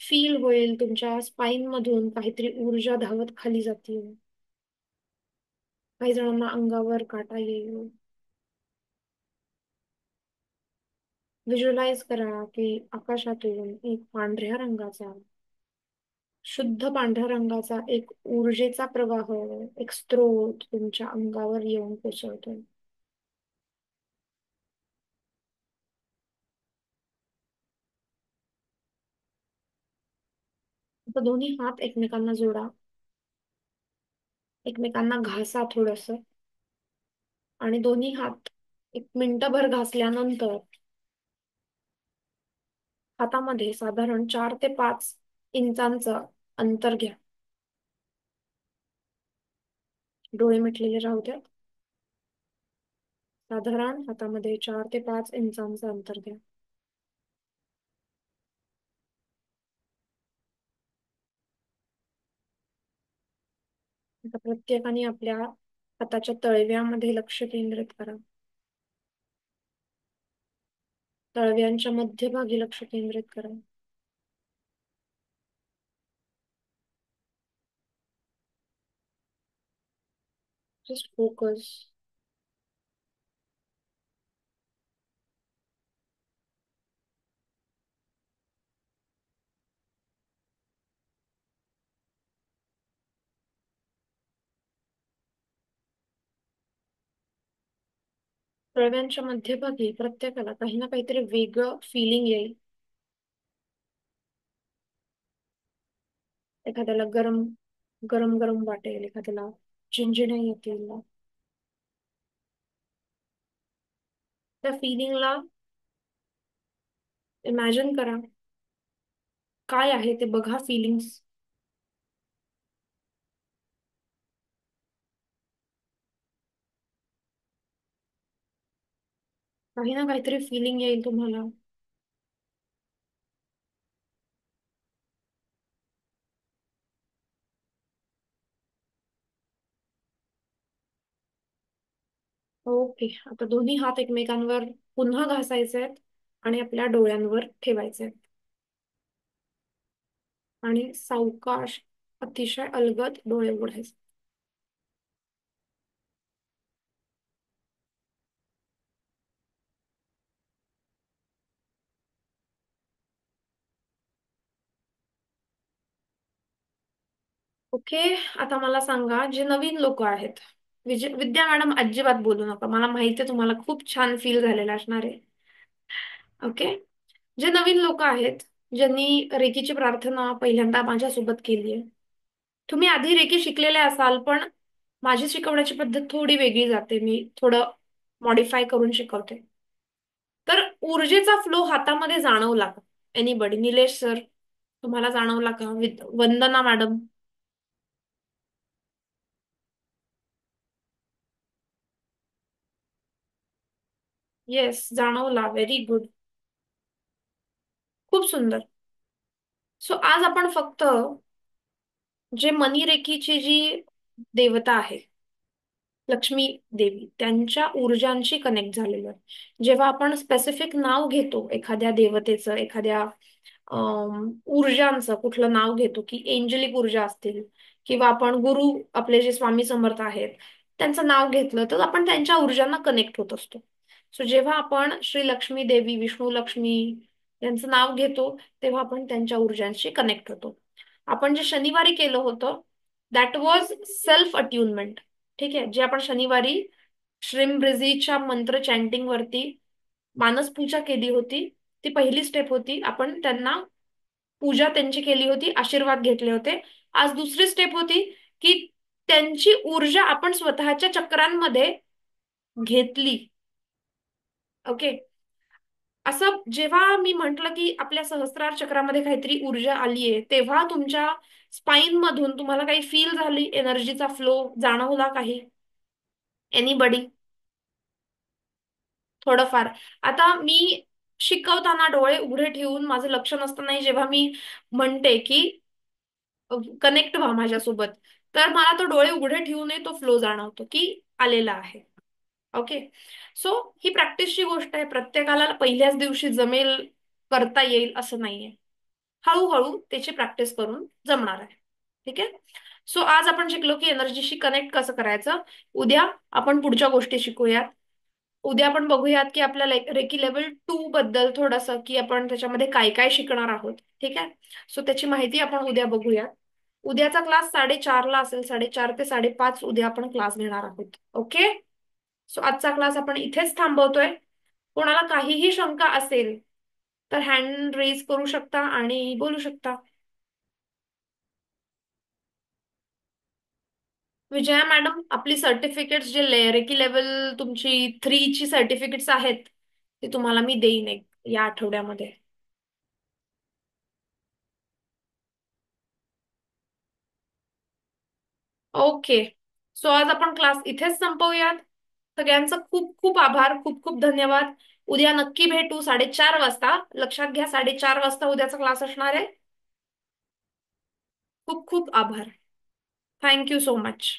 फील होईल तुमच्या स्पाइन मधून काहीतरी ऊर्जा धावत खाली जाते. काही जणांना अंगावर काटा येईल. व्हिज्युअलाइज करा की आकाशातून एक पांढऱ्या रंगाचा, शुद्ध पांढऱ्या रंगाचा एक ऊर्जेचा प्रवाह, एक स्त्रोत तुमच्या अंगावर येऊन कोसळतो. आता दोन्ही हात एकमेकांना जोडा, एकमेकांना घासा थोडस, आणि दोन्ही हात एक मिनिटभर घासल्यानंतर हातामध्ये साधारण 4 ते 5 इंचांचं अंतर घ्या. डोळे मिटलेले राहू द्या. साधारण हातामध्ये 4 ते 5 इंचांचं अंतर घ्या. आता प्रत्येकाने आपल्या हाताच्या तळव्यामध्ये लक्ष केंद्रित करा. तळव्यांच्या मध्यभागी लक्ष केंद्रित करा. Just focus. तळव्यांच्या मध्यभागी प्रत्येकाला काही ना काहीतरी वेगळं फिलिंग येईल. एखाद्याला गरम गरम गरम वाटेल, एखाद्याला झिंझिण्या येतील. त्या फिलिंगला इमॅजिन करा, काय आहे ते बघा. फिलिंग्स काही ना काहीतरी फिलिंग येईल तुम्हाला. ओके, आता दोन्ही हात एकमेकांवर पुन्हा घासायचे आहेत आणि आपल्या डोळ्यांवर ठेवायचे आहेत. आणि सावकाश, अतिशय अलगद डोळे उघडायचे. ओके, आता मला सांगा, जे नवीन लोक आहेत, विद्या मॅडम अजिबात बोलू नका, मला माहिती आहे तुम्हाला खूप छान फील झालेलं असणार आहे. ओके, जे नवीन लोक आहेत, ज्यांनी रेकीची प्रार्थना पहिल्यांदा माझ्यासोबत केली आहे, तुम्ही आधी रेकी शिकलेले असाल, पण माझी शिकवण्याची पद्धत थोडी वेगळी जाते. मी थोडं मॉडिफाय करून शिकवते. तर ऊर्जेचा फ्लो हातामध्ये जाणवला का? एनीबडी? निलेश सर, तुम्हाला जाणवला का? वंदना मॅडम? येस, जाणवला. Very good. खूप सुंदर. सो आज आपण फक्त जे मनी रेखीची जी देवता आहे, लक्ष्मी देवी, त्यांच्या ऊर्जांशी कनेक्ट झालेलो आहे. जेव्हा आपण स्पेसिफिक नाव घेतो एखाद्या देवतेचं, एखाद्या ऊर्जांचं कुठलं नाव घेतो, की एंजलिक ऊर्जा असतील, किंवा आपण गुरु, आपले जे स्वामी समर्थ आहेत, त्यांचं नाव घेतलं तर आपण त्यांच्या ऊर्जांना कनेक्ट होत असतो. सो जेव्हा आपण श्री लक्ष्मी देवी, विष्णू लक्ष्मी यांचं नाव घेतो, तेव्हा आपण त्यांच्या ऊर्जांशी कनेक्ट होतो. आपण जे शनिवारी केलं होतं, दॅट वॉज सेल्फ अट्युनमेंट. ठीक आहे, जे आपण शनिवारी श्रीमब्रिजीच्या मंत्र चॅन्टिंग वरती मानस पूजा केली होती, ती पहिली स्टेप होती. आपण त्यांना पूजा त्यांची केली होती, आशीर्वाद घेतले होते. आज दुसरी स्टेप होती की त्यांची ऊर्जा आपण स्वतःच्या चक्रांमध्ये घेतली. ओके, असं जेव्हा मी म्हंटल की आपल्या सहस्त्रार चक्रामध्ये काहीतरी ऊर्जा आलीये, तेव्हा तुमच्या स्पाइन मधून तुम्हाला काही फील झाली, एनर्जीचा फ्लो जाणवला काही? एनीबडी? थोडंफार. आता मी शिकवताना डोळे उघडे ठेवून माझं लक्ष नसतानाही जेव्हा मी म्हणते की कनेक्ट व्हा माझ्यासोबत, तर मला तो डोळे उघडे ठेवूनही तो फ्लो जाणवतो की आलेला आहे. ओके. सो ही प्रॅक्टिसची गोष्ट आहे. प्रत्येकाला पहिल्याच दिवशी जमेल, करता येईल असं नाहीये. हळूहळू त्याची प्रॅक्टिस करून जमणार आहे. ठीक आहे. सो आज आपण शिकलो की एनर्जीशी कनेक्ट कसं करायचं. उद्या आपण पुढच्या गोष्टी शिकूयात. उद्या आपण बघूयात की आपल्या रेकी लेवल 2 बद्दल थोडंसं, की आपण त्याच्यामध्ये काय काय शिकणार आहोत. ठीक आहे. सो त्याची माहिती आपण उद्या बघूयात. उद्याचा क्लास 4:30 ला असेल. 4:30 ते 5:30 उद्या आपण क्लास घेणार आहोत. ओके. सो आजचा क्लास आपण इथेच थांबवतोय. कोणाला काहीही शंका असेल तर हँड रेज करू शकता आणि बोलू शकता. विजया मॅडम, आपली सर्टिफिकेट्स जे रेकी लेवल तुमची 3 ची सर्टिफिकेट्स आहेत, ते तुम्हाला मी देईन एक या आठवड्यामध्ये. ओके. सो आज आपण क्लास इथेच संपवूयात. सगळ्यांचं खूप खूप आभार, खूप खूप धन्यवाद. उद्या नक्की भेटू 4:30 वाजता. लक्षात घ्या, 4:30 वाजता उद्याचा क्लास असणार आहे. खूप खूप आभार. Thank you so much.